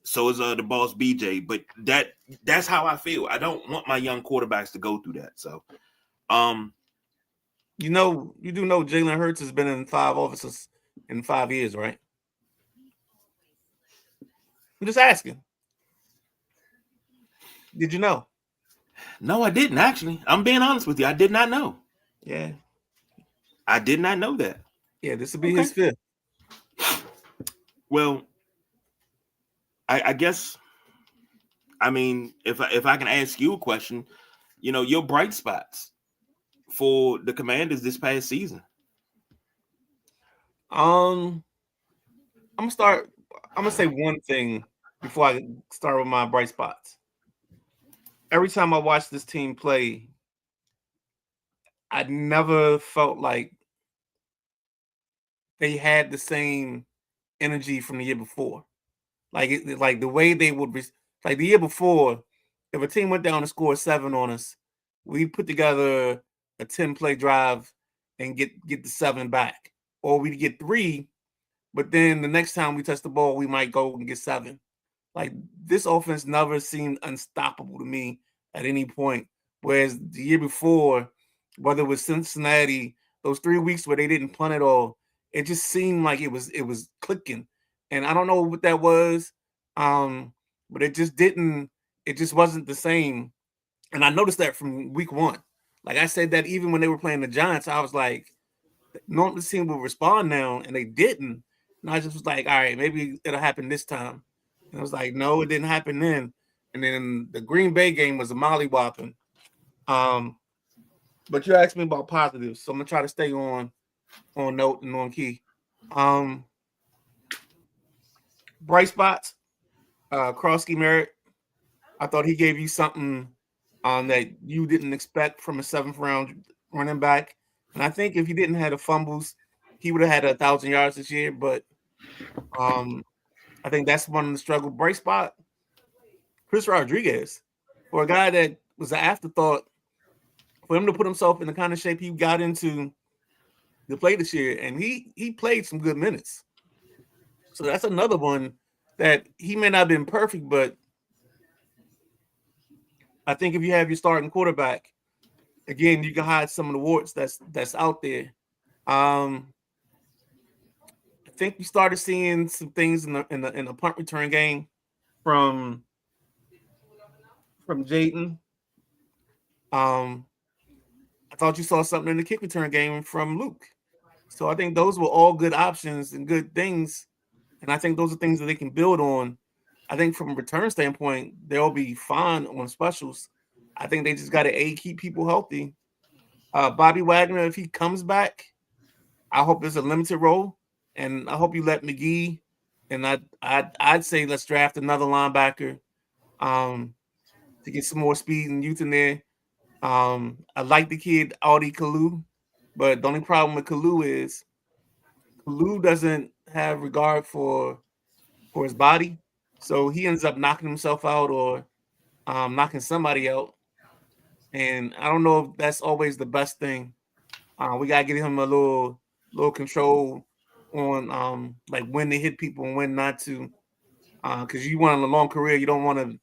So is the boss BJ, but that's how I feel. I don't want my young quarterbacks to go through that. So, you do know Jalen Hurts has been in 5 offices in 5 years, right? I'm just asking. Did you know? No, I didn't actually. I'm being honest with you. I did not know. Yeah. I did not know that. Yeah, this will be his 5th. Well, I guess. I mean, if I can ask you a question, your bright spots for the Commanders this past season. I'm gonna say one thing before I start with my bright spots. Every time I watch this team play, I never felt like they had the same energy from the year before. Like the way they would like the year before, if a team went down and scored 7 on us, we put together a 10-play drive and get the 7 back, or we'd get 3. But then the next time we touch the ball, we might go and get 7. Like this offense never seemed unstoppable to me at any point. Whereas the year before, whether it was Cincinnati, those 3 weeks where they didn't punt at all, it just seemed like it was clicking. And I don't know what that was, but it just wasn't the same. And I noticed that from week 1. Like I said that even when they were playing the Giants, I was like, normally this team will respond now, and they didn't. And I just was like, all right, maybe it'll happen this time. And I was like, no, it didn't happen then. And then the Green Bay game was a mollywhopping. But you asked me about positives, so I'm gonna try to stay on note and on key. Bright spots, Krosky Merritt. I thought he gave you something that you didn't expect from a 7th round running back. And I think if he didn't have the fumbles, he would have had 1,000 yards this year. But I think that's one of the struggle. Bright spot, Chris Rodriguez, for a guy that was an afterthought, for him to put himself in the kind of shape he got into to play this year, and he played some good minutes. So that's another one that he may not have been perfect, but I think if you have your starting quarterback, again, you can hide some of the warts that's out there. I think we started seeing some things in the punt return game from Jayden. I thought you saw something in the kick return game from Luke. So I think those were all good options and good things. And I think those are things that they can build on. I think from a return standpoint, they'll be fine on specials. I think they just got to keep people healthy. Bobby Wagner, if he comes back, I hope it's a limited role, and I hope you let McGee. And I'd say let's draft another linebacker to get some more speed and youth in there. I like the kid Audi Kalu, but the only problem with Kalu is Kalu doesn't have regard for his body, so he ends up knocking himself out or knocking somebody out. And I don't know if that's always the best thing. We gotta give him a little control on like when to hit people and when not to. Because you want a long career, you don't want to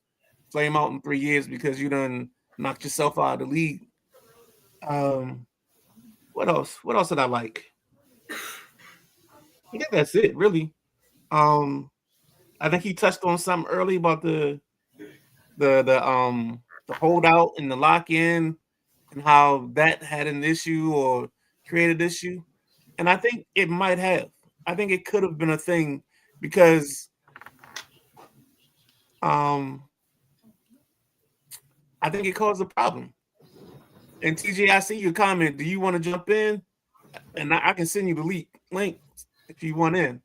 flame out in 3 years because you done knocked yourself out of the league. What else? What else did I like? I think that's it, really. I think he touched on something early about the holdout and the lock in and how that had an issue or created issue. And I think it might have. I think it could have been a thing because I think it caused a problem. And TJ, I see your comment. Do you want to jump in? And I can send you the link if you want in.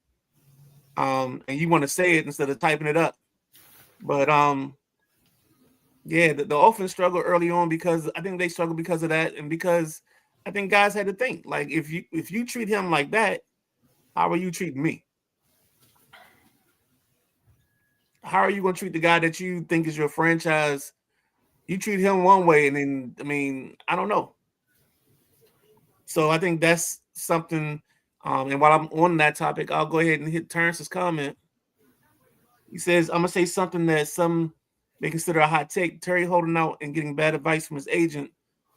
And you want to say it instead of typing it up. But yeah, the offense struggled early on because I think they struggled because of that, and because I think guys had to think like if you treat him like that, how are you treating me? how are you going to treat the guy that you think is your franchise? You treat him one way, and then I mean, I don't know. So I think that's something. And while I'm on that topic, I'll go ahead and hit Terrence's comment. He says, "I'm gonna say something that some may consider a hot take. Terry holding out and getting bad advice from his agent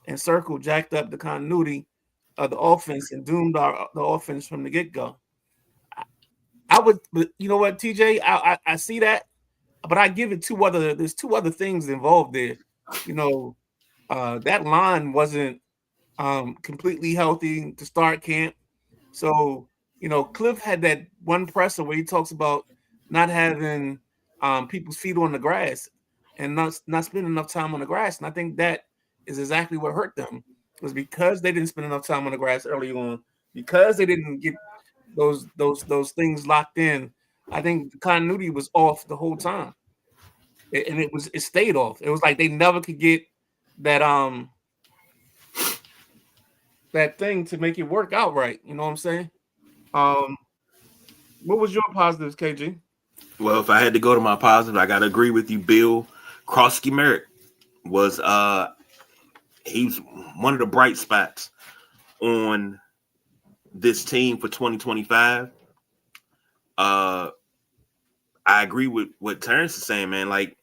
and circle jacked up the continuity of the offense and doomed the offense from the get go." I would, but you know what, TJ, I see that, but I give it two other. There's two other things involved there. You know, that line wasn't completely healthy to start camp. So, you know, Cliff had that one presser where he talks about not having people's feet on the grass and not spending enough time on the grass. And I think that is exactly what hurt them, was because they didn't spend enough time on the grass early on, because they didn't get those things locked in. I think the continuity was off the whole time. And it stayed off. It was like they never could get that that thing to make it work out right. You know what I'm saying? Um, what was your positives, KG? Well, if I had to go to my positive, I gotta agree with you. Bill Krosky Merritt was he's one of the bright spots on this team for 2025. I agree with what Terrence is saying, man. Like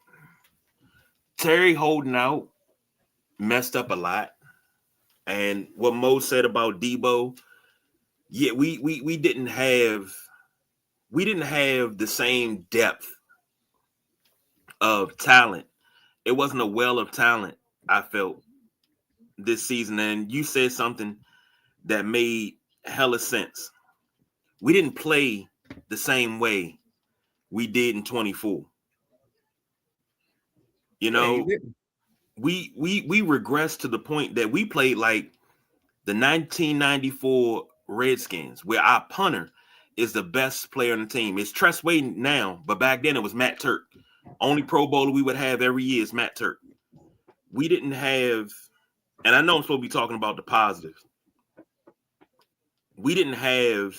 Terry holding out messed up a lot. And what Mo said about Debo, yeah, we didn't have the same depth of talent. It wasn't a well of talent, I felt, this season. And you said something that made hella sense. We didn't play the same way we did in 24. You Yeah, you know, didn't. we regressed to the point that we played like the 1994 Redskins, where our punter is the best player on the team. It's Tress Wade now, but back then it was Matt Turk. Only Pro Bowler we would have every year is Matt Turk. We didn't have, and I know I'm supposed to be talking about the positives. We didn't have.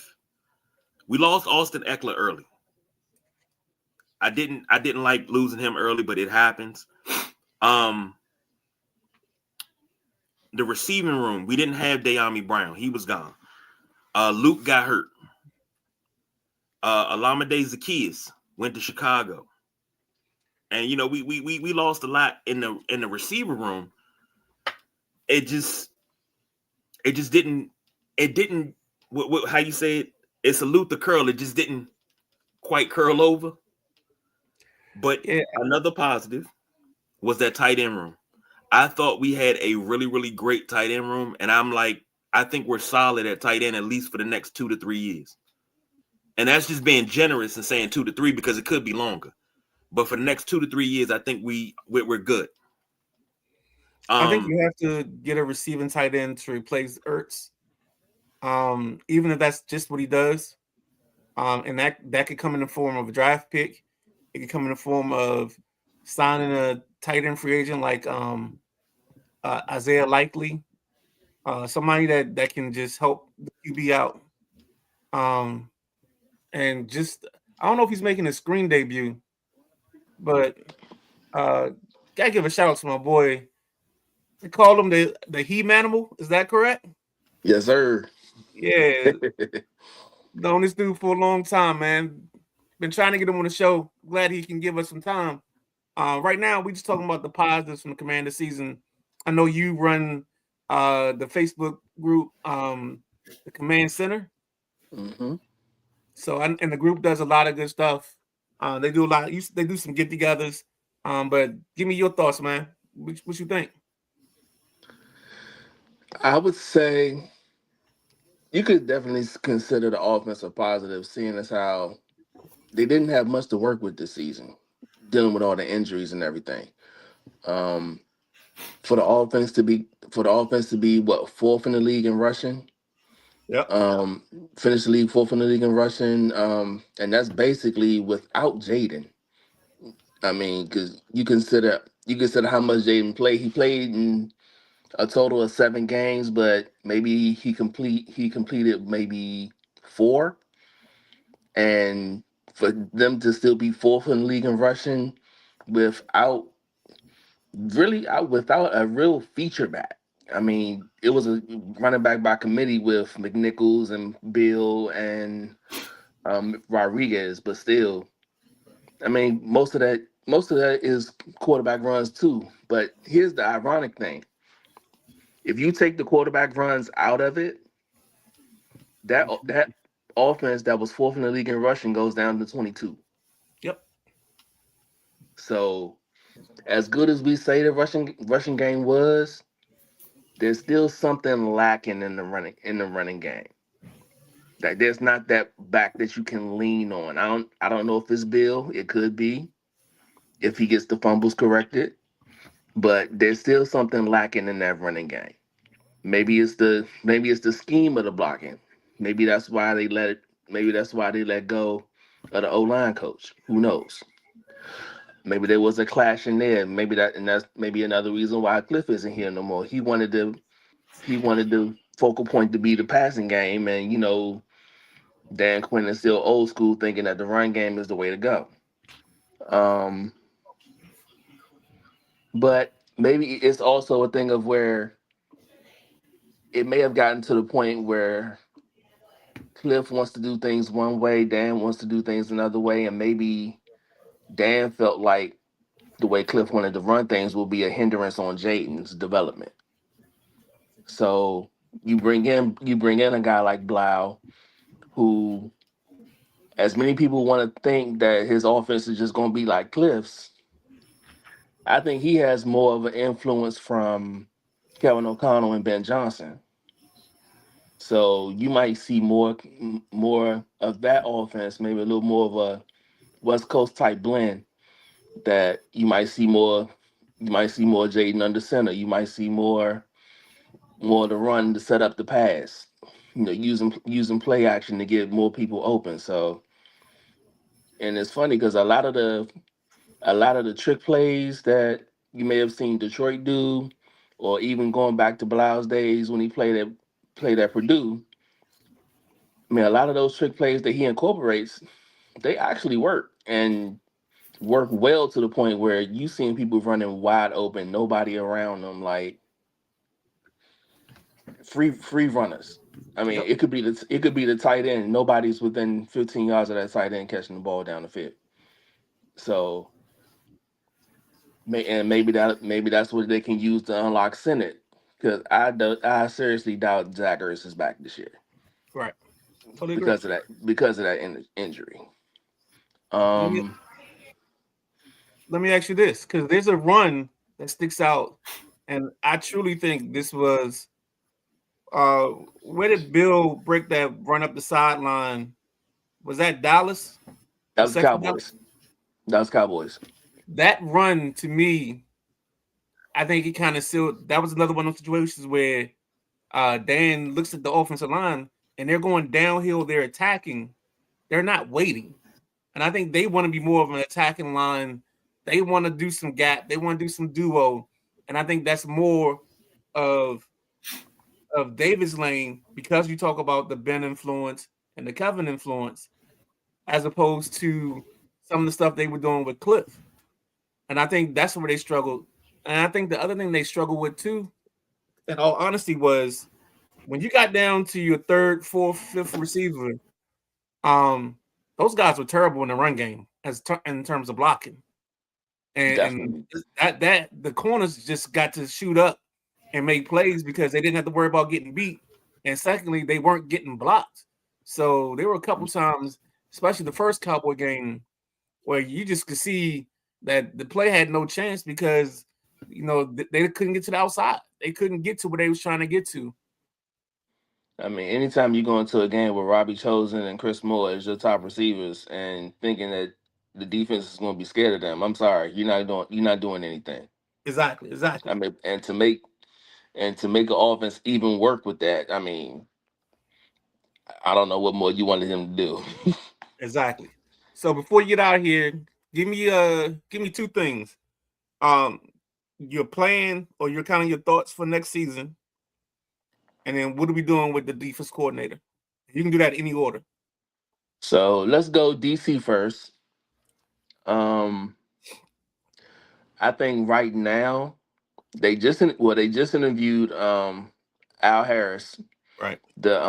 We lost Austin Eckler early. I didn't like losing him early, but it happens. Um, the receiving room, we didn't have De'Ami Brown. He was gone. Luke got hurt. Alameda Zacchaeus went to Chicago. And you know, we lost a lot in the receiver room. It just didn't how you say it, it's salute the curl. It just didn't quite curl over. But Yeah, another positive was that tight end room. I thought we had a really, really great tight end room. And I'm like, I think we're solid at tight end at least for the next 2 to 3 years. And that's just being generous and saying 2 to 3 because it could be longer. But for the next 2 to 3 years, I think we're good. I think you have to get a receiving tight end to replace Ertz. Even if that's just what he does. And that could come in the form of a draft pick. It could come in the form of signing a tight end free agent like Isaiah Likely, somebody that can just help the QB out. And just I don't know if he's making his screen debut, but gotta give a shout out to my boy. They call him the He Manimal. Is that correct? Yes, sir. Yeah, known this dude for a long time, man. Been trying to get him on the show. Glad he can give us some time. Right now, we just talking about the positives from the Commander season. I know you run the Facebook group, the Command Center. Hmm. So, and the group does a lot of good stuff. They do a lot. They do some get-togethers. But give me your thoughts, man. What you think? I would say you could definitely consider the offense a positive, seeing as how they didn't have much to work with this season, dealing with all the injuries and everything. Um, for the offense to be what, fourth in the league in rushing, Yep. um, finish the league fourth in the league in rushing, and that's basically without Jaden. I mean, because you consider how much Jaden played. He played in a total of 7 games, but maybe he completed maybe 4, and for them to still be fourth in the league in rushing without without a real feature back. I mean, it was a running back by committee with McNichols and Bill and Rodriguez, but still, I mean, most of that is quarterback runs too. But here's the ironic thing: if you take the quarterback runs out of it, that offense that was fourth in the league in rushing goes down to 22. Yep. So as good as we say the rushing game was, there's still something lacking in the running game. Like there's not that back that you can lean on. I don't know if it's Bill. It could be if he gets the fumbles corrected, but there's still something lacking in that running game. Maybe it's the scheme of the blocking. Maybe that's why they let it. Maybe that's why they let go of the O line coach. Who knows? Maybe there was a clash in there. That's maybe another reason why Cliff isn't here no more. He wanted the focal point to be the passing game, and Dan Quinn is still old school, thinking that the run game is the way to go. Um, but maybe it's also a thing of where it may have gotten to the point where Cliff wants to do things one way, Dan wants to do things another way, and maybe Dan felt like the way Cliff wanted to run things will be a hindrance on Jaden's development. So you bring in a guy like Blau, who, as many people want to think that his offense is just going to be like Cliff's, I think he has more of an influence from Kevin O'Connell and Ben Johnson. So you might see more of that offense, maybe a little more of a West Coast type blend. That you might see more Jaden under center. You might see more of the run to set up the pass. Using play action to get more people open. So, and it's funny because a lot of the trick plays that you may have seen Detroit do, or even going back to Blau's days when he played at Purdue. I mean, a lot of those trick plays that he incorporates, they actually work and work well to the point where you seeing people running wide open, nobody around them, like free runners. I mean, Yep. it could be the tight end. Nobody's within 15 yards of that tight end catching the ball down the field. So and maybe that's what they can use to unlock Senate, because I seriously doubt Zach Ertz is back this year Right. Totally agree. because of that injury. Let me Um, let me ask you this, because there's a run that sticks out, and I truly think this was uh where did Bill break that run up the sideline? Was that Dallas? that The was the second Dallas? Cowboys. That was Cowboys. That run to me, I think it kind of sealed. That was another one of those situations where Dan looks at the offensive line and they're going downhill, they're attacking, they're not waiting. And I think they want to be more of an attacking line. They want to do some gap, they want to do some duo. And I think that's more of David's lane, because you talk about the Ben influence and the Kevin influence, as opposed to some of the stuff they were doing with Cliff. And I think that's where they struggled. And I think the other thing they struggled with too, in all honesty, was when you got down to your third, fourth, fifth receiver, um, those guys were terrible in the run game in terms of blocking. And Definitely. that the corners just got to shoot up and make plays because they didn't have to worry about getting beat. And secondly, they weren't getting blocked. So there were a couple times, especially the first Cowboy game, where you just could see that the play had no chance because they couldn't get to the outside. They couldn't get to where they was trying to get to. I mean, anytime you go into a game with Robbie Chosen and Chris Moore as your top receivers and thinking that the defense is going to be scared of them, I'm sorry, you're not doing anything. Exactly, I exactly, mean, and to make an offense even work with that, I mean, I don't know what more you wanted him to do. exactly. So before you get out of here, give me two things. Um, your plan or your kind of your thoughts for next season, and then what are we doing with the defense coordinator? You can do that in any order. So let's go DC first. Um, I think right now they just interviewed Al Harris, Right. the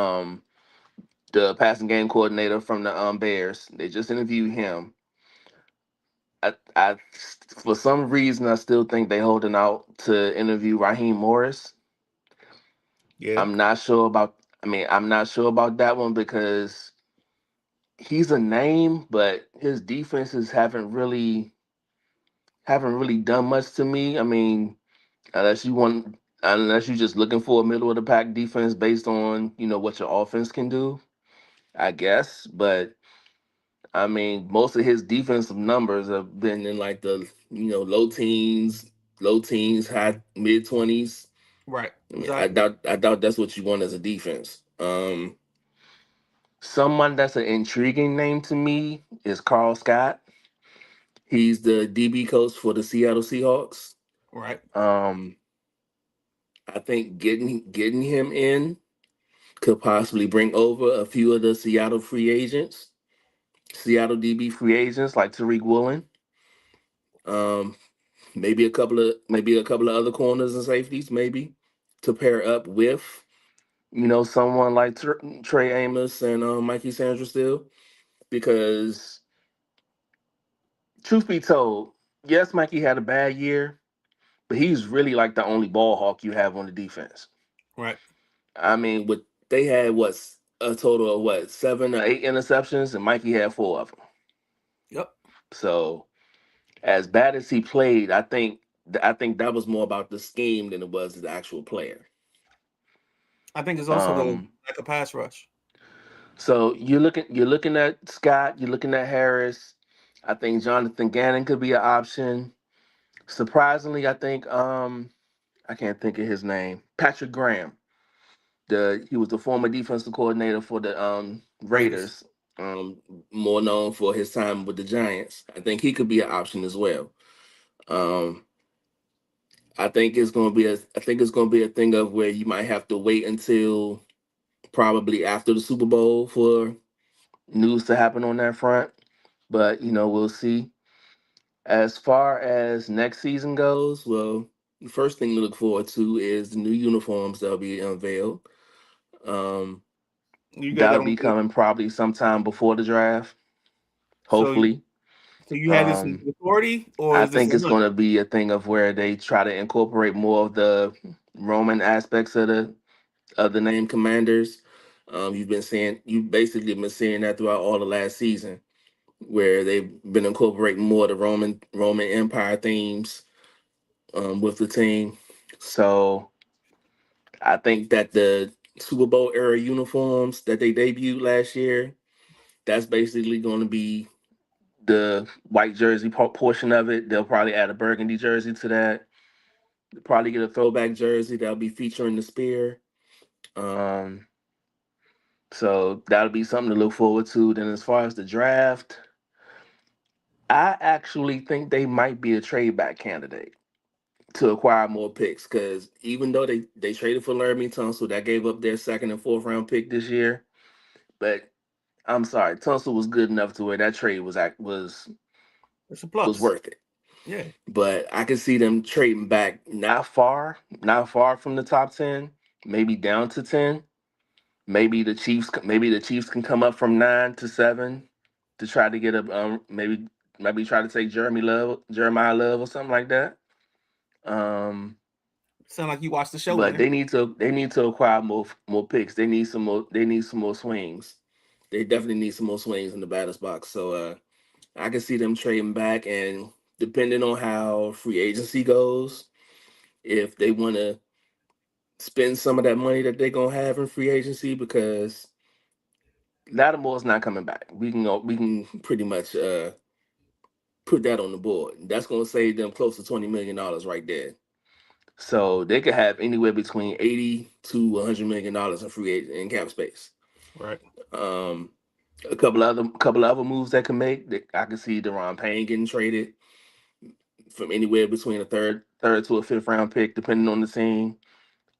the passing game coordinator from the Bears. They just interviewed him. I for some reason I still think they holding out to interview Raheem Morris. Yeah. I'm not sure about. I mean, I'm not sure about that one because he's a name, but his defenses haven't really done much to me. I mean, unless you're just looking for a middle of the pack defense based on what your offense can do, I guess. But I mean, most of his defensive numbers have been in like the low teens, high mid 20s. Right. I mean, I Exactly. doubt I doubt that's what you want as a defense. Someone that's an intriguing name to me is Carl Scott. He's the DB coach for the Seattle Seahawks. Right. Um, I think getting him in could possibly bring over a few of the Seattle DB free agents like Tariq Woolen. Um, maybe a couple of other corners and safeties, maybe to pair up with someone like Trey Amos and Mikey Sanders still. Because truth be told, yes, Mikey had a bad year, but he's really like the only ball hawk you have on the defense. Right. I mean, they had a total of 7 or 8 interceptions, and Mikey had 4 of them. Yep. So as bad as he played, I think that was more about the scheme than it was the actual player. I think it's also the Um, like a pass rush. so you're looking at Scott, you're looking at Harris. I think Jonathan Gannon could be an option. Surprisingly, I think I can't think of his name. Patrick Graham. He was the former defensive coordinator for the Raiders. Raiders. Um, More known for his time with the Giants. I think he could be an option as well. Um, I think it's gonna be a thing of where you might have to wait until probably after the Super Bowl for news to happen on that front. But we'll see. As far as next season goes, well, the first thing to look forward to is the new uniforms that'll be unveiled. Um, You got that that'll on be tape. coming probably sometime before the draft, So hopefully. so you had this in Um, authority or I is this a think it's hunch? going to be a thing of where they try to incorporate more of the Roman aspects of the name Commanders. You've basically been seeing that throughout all the last season, where they've been incorporating more of the Roman Empire themes with the team. So I think that the Super Bowl era uniforms that they debuted last year, that's basically going to be the white jersey portion of it. They'll probably add a burgundy jersey to that. Probably get a throwback jersey that'll be featuring the spear. Um, so that'll be something to look forward to. Then as far as the draft, I actually think they might be a trade back candidate to acquire more picks because even though they traded for Laramie Tunsil, that gave up their second and fourth round pick this year. But I'm sorry, Tunsil was good enough to where that trade It's a was plus. worth it. Yeah. But I can see them trading back not far from the top 10, maybe down to 10. Maybe the Chiefs can come up from 9 to 7 to try to get a maybe try to take Jeremiah Love or something like that. Um, Sound like you watched the show with but him. they need to acquire more picks. They need some more swings. They definitely need some more swings in the batter's box. So I can see them trading back, and depending on how free agency goes, if they want to spend some of that money that they're gonna have in free agency, because Lattimore's not coming back. We can pretty much put that on the board. That's gonna save them close to $20 million right there. So they could have anywhere between 80 to $100 million in free agent in cap space. Right. Um, a couple other moves that can make. I can see Deron Payne getting traded from anywhere between a third to a fifth round pick, depending on the team.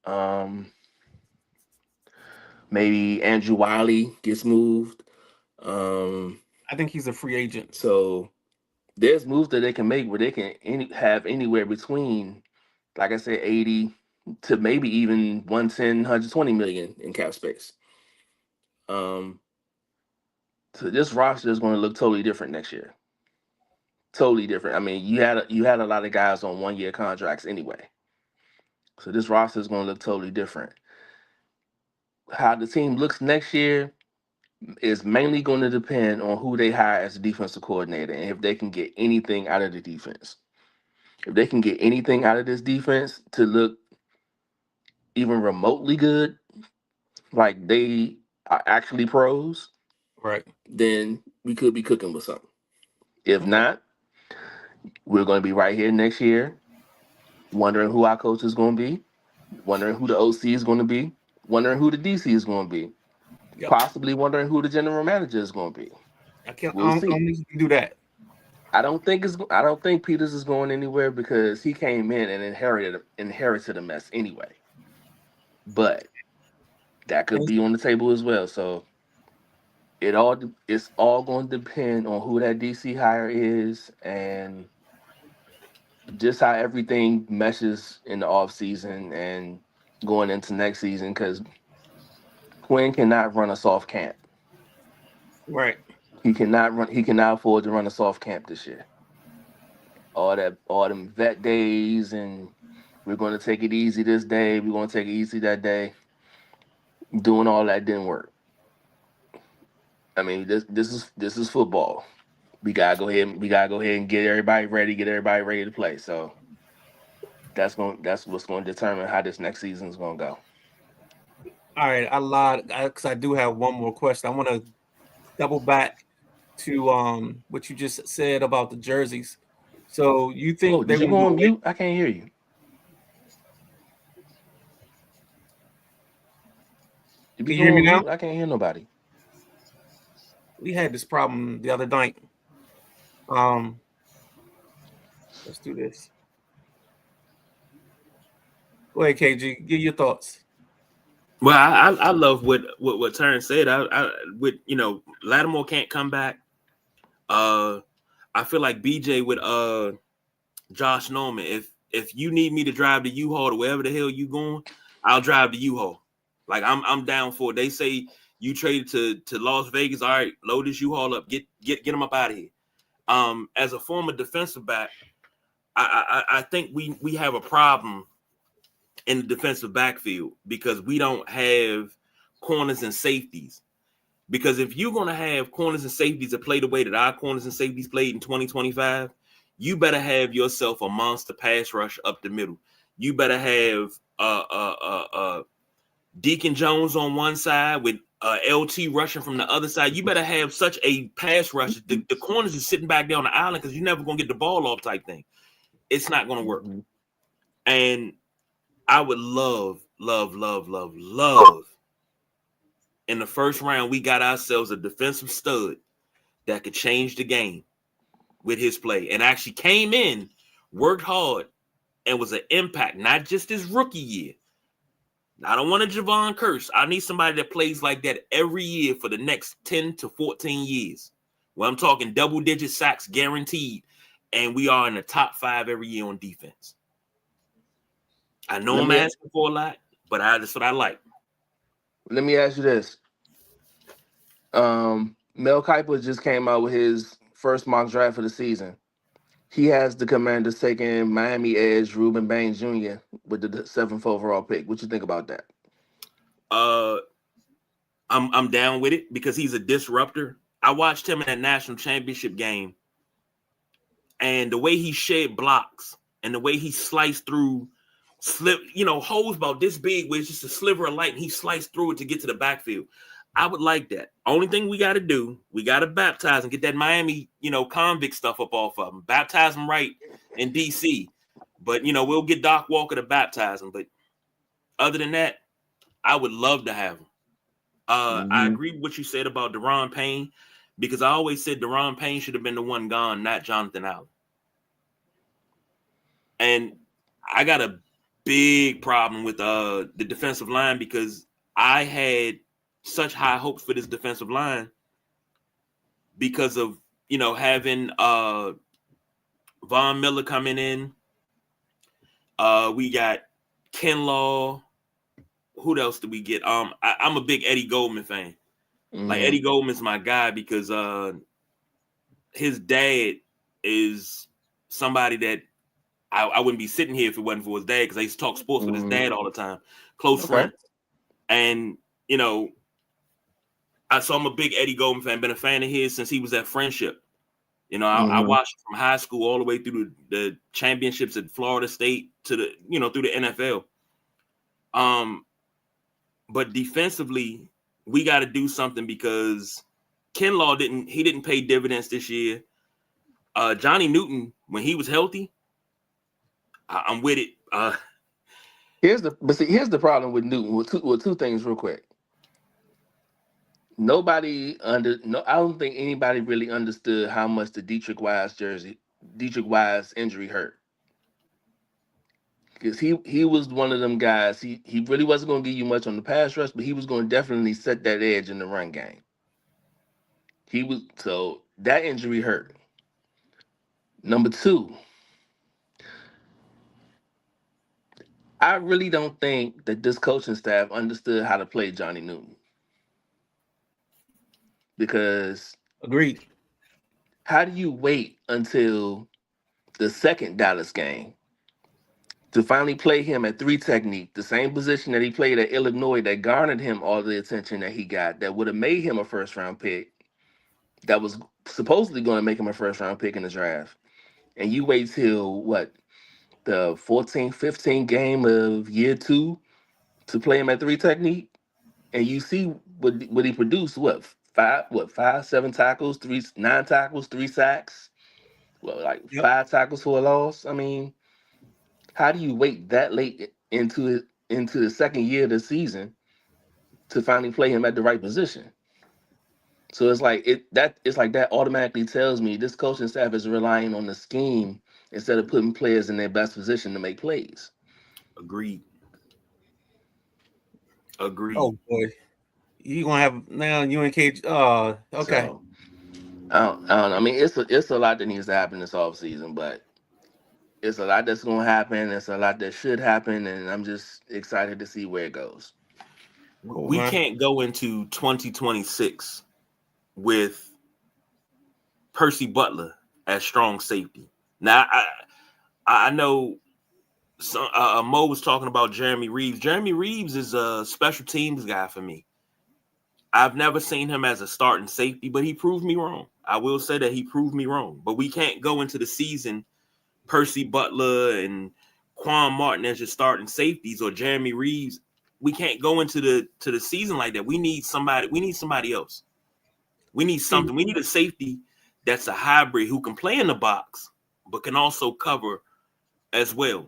Um, Maybe Andrew Wiley gets moved. I think he's a free agent. So there's moves that they can make where they can have anywhere between, like I said, 80 to maybe even 110, 120 million in cap space. Um, so this roster is going to look totally different next year. Totally different. I mean, you had a lot of guys on 1 year contracts anyway. So this roster is going to look totally different. How the team looks next year is mainly going to depend on who they hire as a defensive coordinator and if they can get anything out of the defense. If they can get anything out of this defense to look even remotely good, like they are actually pros, Right. then we could be cooking with something. If Okay. not, we're going to be right here next year wondering who our coach is going to be, wondering who the OC is going to be, wondering who the DC is going to be, Yep. possibly wondering who the general manager is going to be. I can't. We'll I don't see. think you can do that. I don't think Peters is going anywhere because he came in and inherited a mess anyway. But that could be on the table as well. So it's all going to depend on who that DC hire is and just how everything meshes in the off season and going into next season because Quinn cannot run a soft camp. Right. He cannot afford to run a soft camp this year. All them vet days and we're going to take it easy this day, we're going to take it easy that day. Doing all that didn't work. I mean, this is football. We gotta go ahead and get everybody ready to play. So that's what's going to determine how this next season is going to go. All right. I lied because I do have one more question. I want to double back to what you just said about the jerseys. So you Oh, think did they're you going to go do on away? mute? I can't hear you. Did Can you you hear go me on now? mute? I can't hear nobody. We had this problem the other night. Um, let's do this. Go ahead, KG. Give your thoughts. Well, I love what Turn said. I with Lattimore can't come back. I feel like BJ with Josh Norman. If you need me to drive the U-Haul to wherever the hell you going, I'll drive the U-Haul. Like I'm down for it. They say you traded to Las Vegas. All right, load this U-Haul up. Get them up out of here. As a former defensive back, I think we have a problem in the defensive backfield because we don't have corners and safeties. Because if you're going to have corners and safeties that play the way that our corners and safeties played in 2025, you better have yourself a monster pass rush up the middle. You better have Deacon Jones on one side with LT rushing from the other side. You better have such a pass rush. The corners is sitting back there on the island because you're never going to get the ball off type thing. It's not going to work. Mm-hmm. And I would love in the first round, we got ourselves a defensive stud that could change the game with his play and actually came in, worked hard, and was an impact, not just his rookie year. I don't want a Javon Curse. I need somebody that plays like that every year for the next 10 to 14 years. Well, I'm talking double-digit sacks guaranteed, and we are in the top 5 every year on defense. I know I'm asking for a lot, but that's what I like. Let me ask you this. Mel Kiper just came out with his first mock draft of the season. He has the Commanders taking Miami edge Reuben Baines Jr. with the 7th overall pick. What you think about that? I'm down with it because he's a disruptor. I watched him in that national championship game, and the way he shed blocks and the way he sliced through holes about this big where it's just a sliver of light and he sliced through it to get to the backfield. I would like that. Only thing we got to do, we got to baptize and get that Miami, convict stuff up off of them. Baptize them right in D.C. But, we'll get Doc Walker to baptize them. But other than that, I would love to have him. I agree with what you said about Deron Payne because I always said Deron Payne should have been the one gone, not Jonathan Allen. And I got a big problem with the defensive line because I had such high hopes for this defensive line. because of having Von Miller coming in. We got Kinlaw. Who else did we get? I'm a big Eddie Goldman fan. Like Eddie Goldman's my guy because his dad is somebody that I wouldn't be sitting here if it wasn't for his dad, because I used to talk sports with his dad all the time. Close friend. And so I'm a big Eddie Goldman fan. Been a fan of his since he was at Friendship. I watched from high school all the way through the championships at Florida State to the through the NFL. But defensively, we got to do something because Kinlaw didn't pay dividends this year. Johnny Newton, when he was healthy, I'm with it. Here's the problem with Newton with two things real quick. I don't think anybody really understood how much the Dietrich Wise injury hurt. Because he was one of them guys. He really wasn't going to give you much on the pass rush, but he was going to definitely set that edge in the run game. So that injury hurt. Number two, I really don't think that this coaching staff understood how to play Johnny Newton. Because agreed. How do you wait until the second Dallas game to finally play him at 3 technique, the same position that he played at Illinois that garnered him all the attention that he got, that would have made him a first-round pick, that was supposedly going to make him a first-round pick in the draft? And you wait till, the 14th, 15th game of year 2 to play him at 3 technique? And you see what he produced, five, 7 tackles, 9 tackles, 3 sacks, 5 tackles for a loss. I mean, how do you wait that late into the second year of the season to finally play him at the right position? So it's like that automatically tells me this coaching staff is relying on the scheme instead of putting players in their best position to make plays. Agreed. Oh boy, you gonna have now UNK? Okay. So, I don't know. I mean, it's a lot that needs to happen this offseason, but it's a lot that's going to happen. It's a lot that should happen, and I'm just excited to see where it goes. We can't go into 2026 with Percy Butler as strong safety. Now, I know Mo was talking about Jeremy Reeves. Jeremy Reeves is a special teams guy for me. I've never seen him as a starting safety, but he proved me wrong. I will say that he proved me wrong. But we can't go into the season Percy Butler and Quan Martin as your starting safeties, or Jeremy Reeves. We can't go into the season like that. We need somebody. We need somebody else. We need something. We need a safety that's a hybrid who can play in the box, but can also cover as well.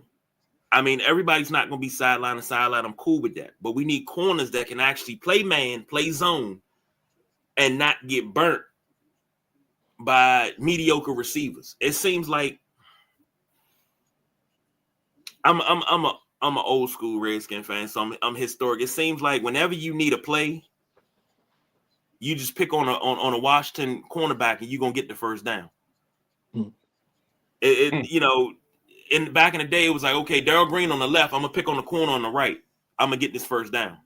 I mean, everybody's not going to be sideline to sideline. I'm cool with that. But we need corners that can actually play man, play zone, and not get burnt by mediocre receivers. It seems like I'm an old school Redskin fan, so I'm historic. It seems like whenever you need a play, you just pick on a Washington cornerback and you're gonna get the first down. In back in the day, it was like, okay, Darrell Green on the left, I'm gonna pick on the corner on the right. I'm gonna get this first down.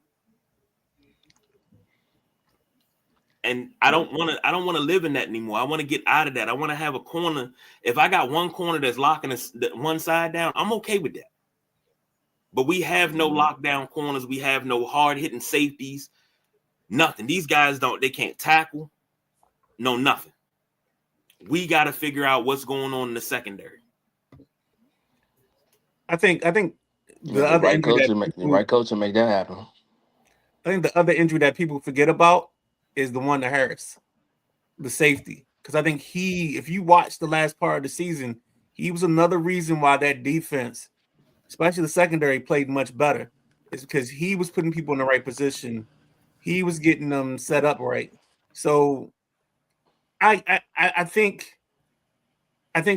And I don't want to live in that anymore. I want to get out of that. I want to have a corner. If I got one corner that's locking one side down, I'm okay with that. But we have no lockdown corners. We have no hard hitting safeties. Nothing. These guys they can't tackle. No, nothing. We got to figure out what's going on in the secondary. I think the right coach will make that happen. I think the other injury that people forget about is the one to Harris, the safety. Because I think if you watch the last part of the season, he was another reason why that defense, especially the secondary, played much better. It's because he was putting people in the right position. He was getting them set up right. So I think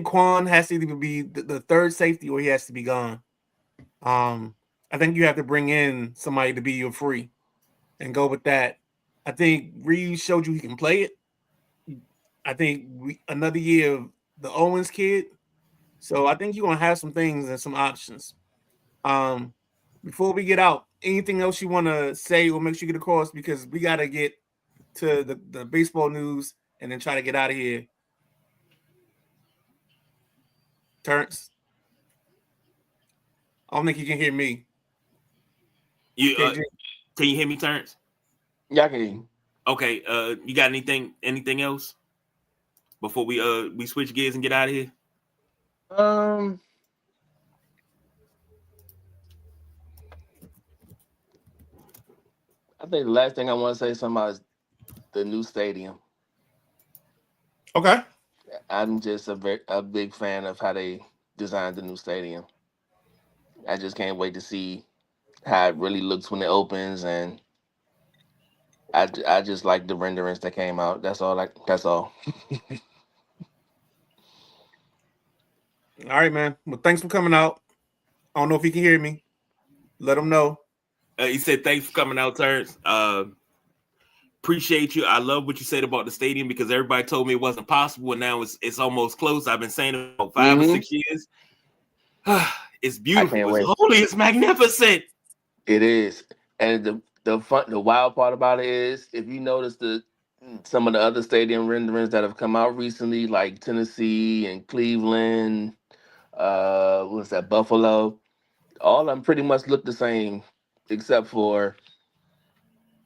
Quan has to either be the third safety or he has to be gone. I think you have to bring in somebody to be your free and go with that. I think Reeves showed you he can play it. I think another year of the Owens kid. So I think you're gonna have some things and some options. Um, before we get out, anything else you want to say or make sure you get across, because we got to get to the baseball news and then try to get out of here. Terrence, I don't think you can hear me. You KJ, can you hear me, Terrence? Yeah, I can hear you. Okay. You got anything else before we switch gears and get out of here? Um, I think the last thing I want to say is something about is the new stadium. okay. I'm just a big fan of how they designed the new stadium. I just can't wait to see how it really looks when it opens, and I just like the renderings that came out. That's all. That's all. All right, man. Well, thanks for coming out. I don't know if you can hear me. Let them know. He said thanks for coming out, Terrence. Appreciate you. I love what you said about the stadium because everybody told me it wasn't possible, and now it's almost close. I've been saying it about 5 or 6 years. It's I beautiful. can't It's wait. holy. It's magnificent. It is, and the wild part about it is if you notice some of the other stadium renderings that have come out recently, like Tennessee and Cleveland, what's that, Buffalo, all of them pretty much look the same, except for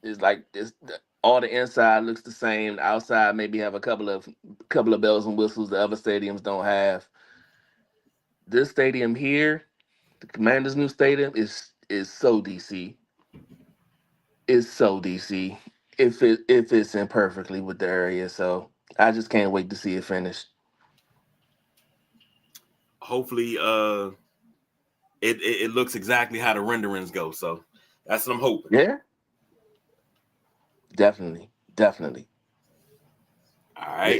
it's like this. All the inside looks the same. The outside maybe have a couple of bells and whistles the other stadiums don't have. This stadium here, the Commanders' new stadium, is so DC. It's so DC. It fits in perfectly with the area, so I just can't wait to see it finished. Hopefully, it looks exactly how the renderings go. So that's what I'm hoping. Yeah, definitely, definitely. All right.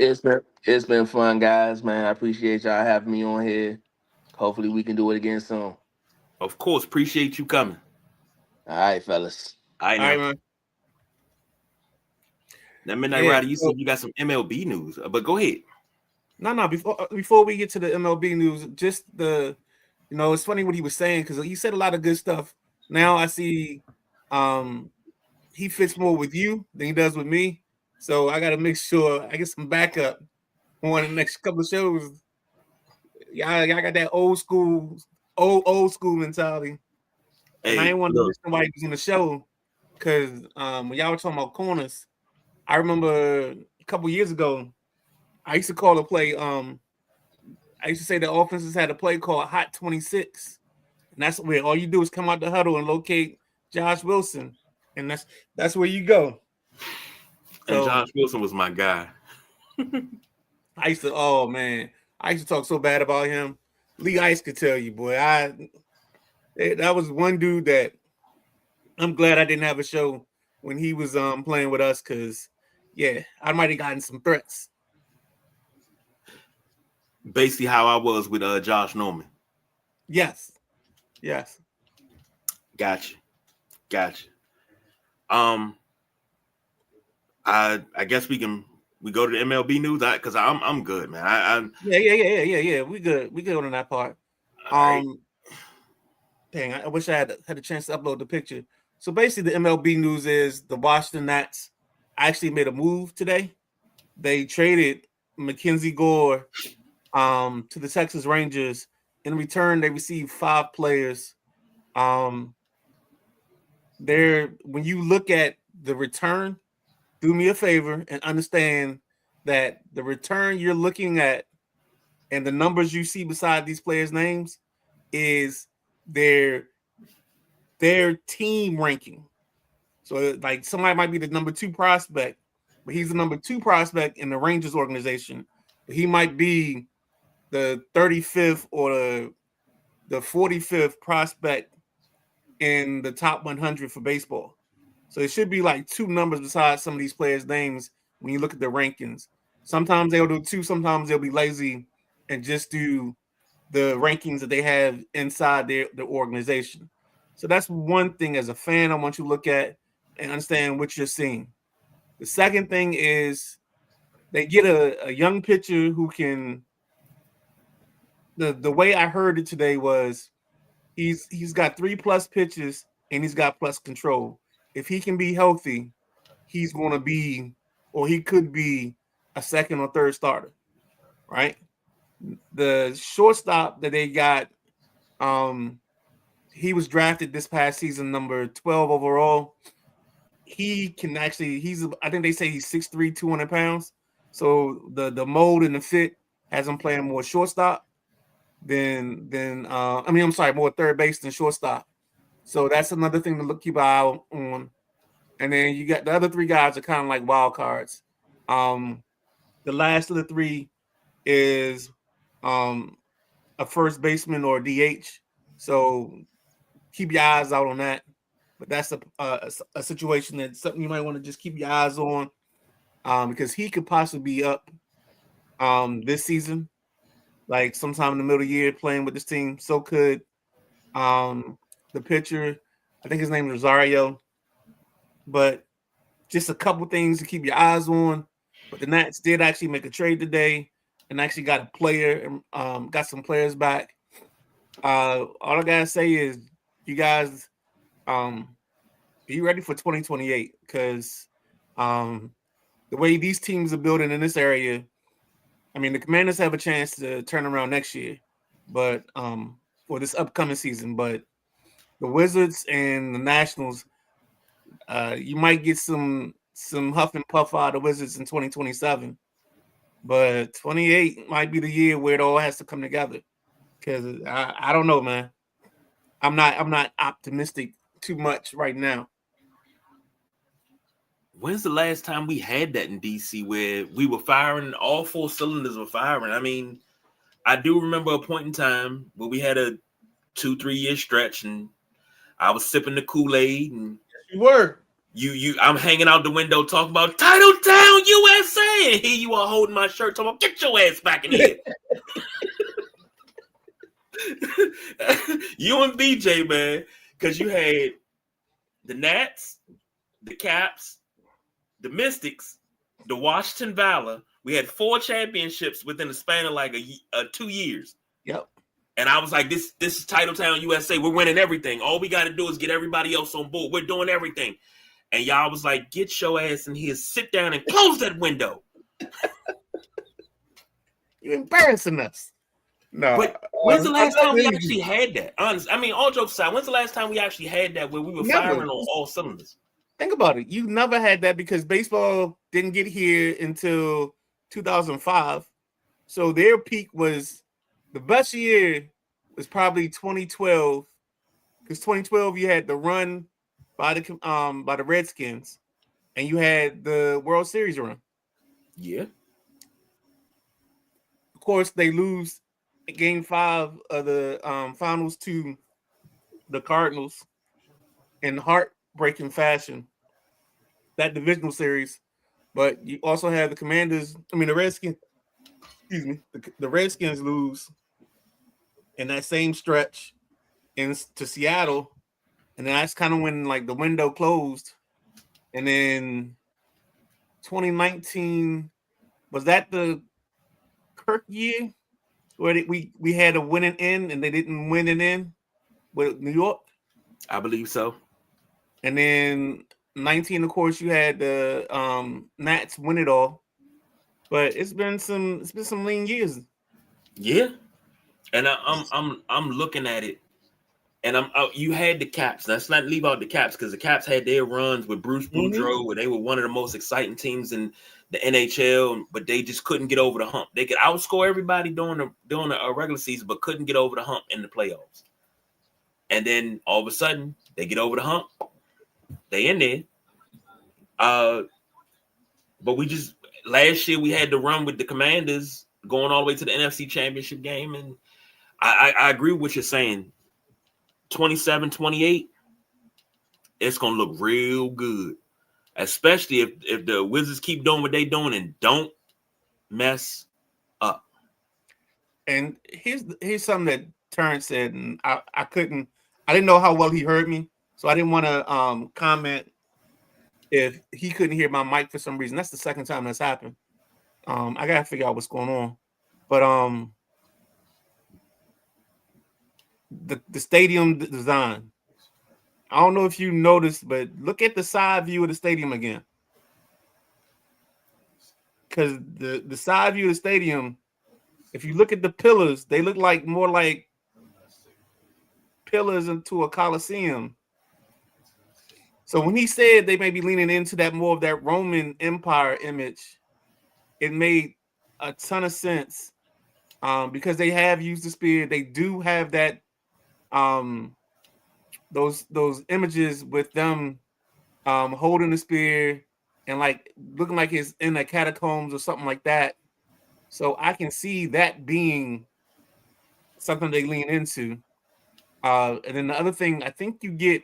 It's been fun, guys. Man, I appreciate y'all having me on here. Hopefully, we can do it again soon. All Of course, appreciate you coming. right, fellas. All right All right, now. man. That Midnight Yeah. Rider, you said you got some MLB news, but go ahead. No. Before we get to the MLB news, just it's funny what he was saying because he said a lot of good stuff. Now I see, um, he fits more with you than he does with me. So I got to make sure I get some backup on the next couple of shows. Y'all got that old school mentality, and I Hey, ain't want to look, miss somebody who's on the show because when y'all were talking about corners, I remember a couple years ago I used to call a play. I used to say the offenses had a play called Hot 26, and that's where all you do is come out the huddle and locate Josh Wilson, and that's where you go. and So Josh Wilson was my guy. oh man, I used to talk so bad about him. Lee Ice could tell you, boy, that was one dude that I'm glad I didn't have a show when he was playing with us because yeah, I might have gotten some threats. Basically, how I was with Josh Norman. Yes, yes. Gotcha, gotcha. Um, I guess we go to the MLB news because I'm good, man. Yeah. We good on that part. All right. Dang, I wish I had a chance to upload the picture. So basically, the MLB news is the Washington Nats actually made a move today. They traded Mackenzie Gore to the Texas Rangers. In return, they received 5 players. When you look at the return, do me a favor and understand that the return you're looking at and the numbers you see beside these players' names is their team ranking. So like somebody might be the number 2 prospect, but he's the number 2 prospect in the Rangers organization. But he might be the 35th or the 45th prospect in the top 100 for baseball. So it should be like 2 numbers besides some of these players' names when you look at the rankings. Sometimes they'll do 2, sometimes they'll be lazy and just do the rankings that they have inside their organization. So that's one thing as a fan I want you to look at and understand what you're seeing. The second thing is they get a young pitcher who can. The way I heard it today was he's got 3+ pitches and he's got plus control. If he can be healthy, he's going to be, or he could be, a second or third starter, right? The shortstop that they got, he was drafted this past season, number 12 overall. He can actually, I think they say he's 6'3", 200 pounds. So the mold and the fit has him playing more shortstop than I'm sorry, more third base than shortstop. So that's another thing to keep an eye on. And then you got the other 3 guys are kind of like wild cards. The last of the 3 is a first baseman or DH. So keep your eyes out on that. But that's a situation that's something you might want to just keep your eyes on, because he could possibly be up this season, like sometime in the middle of the year playing with this team. So could the pitcher, I think his name is Rosario. But just a couple things to keep your eyes on. But the Nats did actually make a trade today and actually got a player and got some players back. All I gotta say is, you guys, be ready for 2028, because the way these teams are building in this area, I mean, the Commanders have a chance to turn around next year, but for this upcoming season. But the Wizards and the Nationals, you might get some huff and puff out of the Wizards in 2027, but 28 might be the year where it all has to come together. Because I don't know, man. I'm not optimistic too much right now. When's the last time we had that in DC where we were firing, all 4 cylinders were firing? I mean, I do remember a point in time where we had a 2-3 year stretch and I was sipping the Kool-Aid and You were. I'm hanging out the window talking about Titletown, USA, and here you are holding my shirt talking about, get your ass back in here. You and BJ, man, because you had the Nats, the Caps, the Mystics, the Washington Valor. We had 4 championships within the span of like 2 years. Yep. And I was like, this is Titletown, USA. We're winning everything. All we got to do is get everybody else on board. We're doing everything. And y'all was like, get your ass in here, sit down and close that window. You're embarrassing us. No. But when's the last time we actually had that? Honestly, I mean, all jokes aside, when's the last time we actually had that where we were firing on all cylinders? Think about it. You never had that because baseball didn't get here until 2005. So their peak was, the best year was probably 2012. Because 2012 you had the run by the Redskins, and you had the World Series run. Yeah. Of course, they lose Game 5 of the finals to the Cardinals in heartbreaking fashion, that divisional series. But you also have the Redskins. Excuse me, the Redskins lose in that same stretch to Seattle, and then that's kind of when like the window closed. And then 2019, was that the Kirk year where we had a winning end and they didn't win it in with New York? I believe so. And then 19, of course, you had the Nats win it all. But it's been some lean years. Yeah. And I'm looking at it, and you had the Caps. Let's not leave out the Caps, because the Caps had their runs with Bruce Boudreau, where they were one of the most exciting teams in the NHL, but they just couldn't get over the hump. They could outscore everybody during the regular season, but couldn't get over the hump in the playoffs. And then all of a sudden, they get over the hump. They in there. But last year we had to run with the Commanders going all the way to the NFC Championship game, and I agree with what you're saying. 27, 28, it's going to look real good, especially if the Wizards keep doing what they're doing and don't mess up. And here's something that Terrence said, and I didn't know how well he heard me, so I didn't want to comment if he couldn't hear my mic for some reason. That's the second time that's happened. I gotta figure out what's going on. But the stadium design. I don't know if you noticed, but look at the side view of the stadium again. Because the side view of the stadium, if you look at the pillars, they look like more like pillars into a coliseum. So when he said they may be leaning into that more of that Roman Empire image, it made a ton of sense. Because they have used the spear, they do have that those images with them holding the spear and like looking like it's in the catacombs or something like that. So I can see that being something they lean into. And then the other thing, I think you get,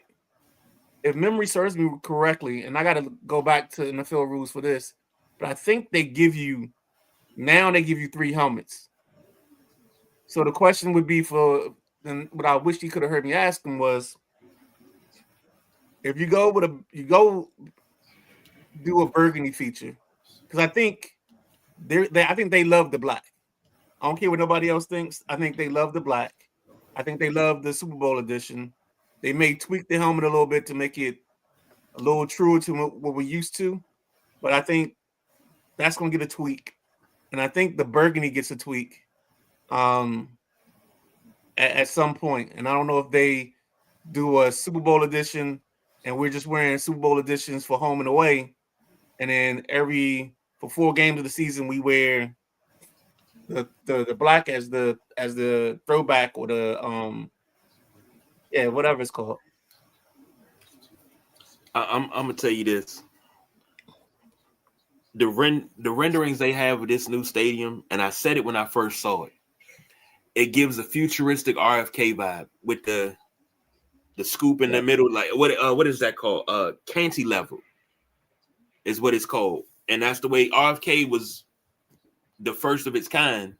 if memory serves me correctly, and I got to go back to NFL rules for this, but I think they give you 3 helmets. So the question would be and what I wish he could have heard me ask him was, if you go do a burgundy feature, because I think they love the black. I don't care what nobody else thinks. I think they love the black. I think they love the Super Bowl edition. They may tweak the helmet a little bit to make it a little truer to what we're used to, but I think that's going to get a tweak, and I think the burgundy gets a tweak at some point. And I don't know if they do a Super Bowl edition, and we're just wearing Super Bowl editions for home and away, and then for 4 games of the season we wear the black as the throwback or the whatever it's called. I'm gonna tell you this: the renderings they have of this new stadium, and I said it when I first saw it. It gives a futuristic RFK vibe with the scoop in the middle, like what is that called? Cantilever is what it's called, and that's the way RFK was the first of its kind,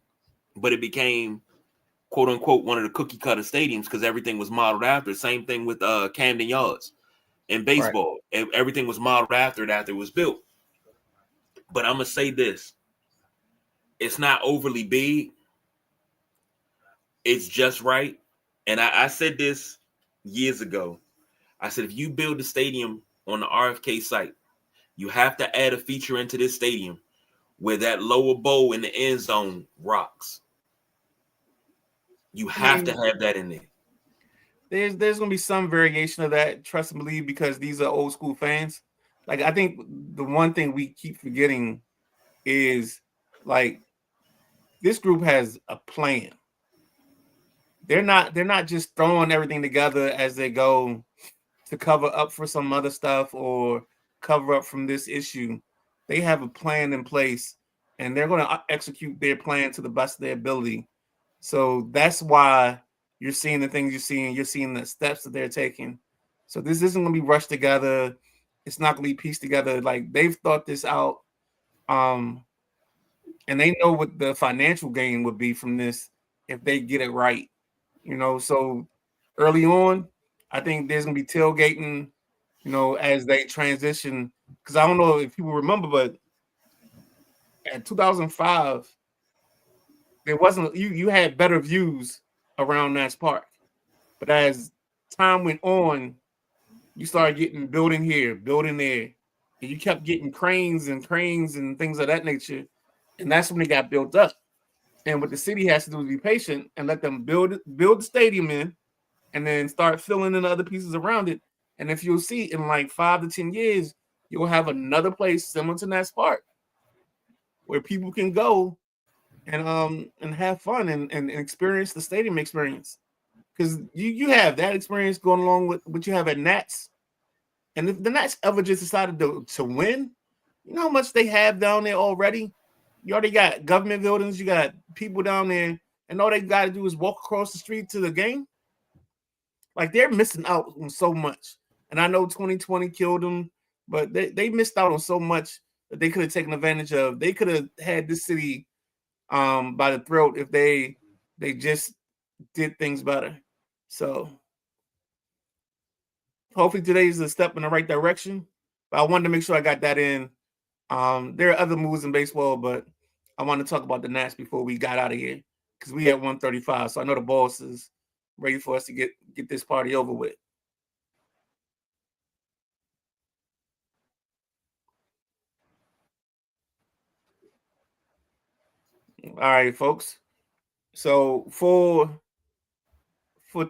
but it became quote unquote one of the cookie cutter stadiums because everything was modeled after. Same thing with Camden Yards in baseball. Right. Everything was modeled after it was built. But I'm gonna say this: it's not overly big. It's just right. And I said this years ago. I said, if you build a stadium on the RFK site, you have to add a feature into this stadium where that lower bowl in the end zone rocks. You have to have that in there. There's gonna be some variation of that, trust and believe, because these are old school fans. Like, I think the one thing we keep forgetting is, like, this group has a plan. They're not just throwing everything together as they go to cover up for some other stuff or cover up from this issue. They have a plan in place, and they're going to execute their plan to the best of their ability. So that's why you're seeing the things you're seeing. You're seeing the steps that they're taking. So this isn't going to be rushed together. It's not going to be pieced together. Like, they've thought this out, and they know what the financial gain would be from this if they get it right. So early on, I think there's going to be tailgating, as they transition. Because I don't know if people remember, but at 2005, there wasn't, you had better views around Nats Park. But as time went on, you started getting building here, building there. And you kept getting cranes and things of that nature. And that's when it got built up. And what the city has to do is be patient and let them build the stadium in, and then start filling in the other pieces around it. And if you'll see, in like 5 to 10 years, you'll have another place similar to Nats Park where people can go and have fun and experience the stadium experience. Because you have that experience going along with what you have at Nats. And if the Nats ever just decided to win, you know how much they have down there already? You already got government buildings, you got people down there, and all they got to do is walk across the street to the game. Like, they're missing out on so much. And I know 2020 killed them, but they missed out on so much that they could have taken advantage of. They could have had this city by the throat if they just did things better. So hopefully today is a step in the right direction. But I wanted to make sure I got that in. There are other moves in baseball, but I want to talk about the Nats before we got out of here because we at 1:35. So I know the boss is ready for us to get this party over with. All right, folks. So for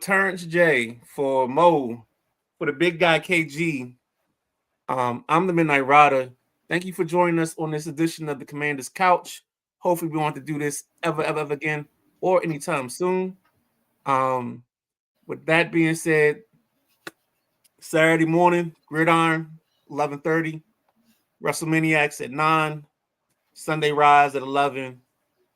Terrence J, for Mo, for the big guy KG, I'm the Midnight Rider. Thank you for joining us on this edition of the Commander's Couch. Hopefully, we want to do this ever again or anytime soon. With that being said, Saturday morning, Gridiron, 11:30. WrestleManiacs at 9. Sunday Rise at 11.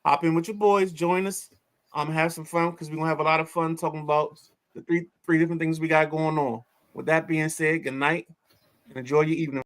Hop in with your boys. Join us. Have some fun because we're going to have a lot of fun talking about the three different things we got going on. With that being said, good night and enjoy your evening.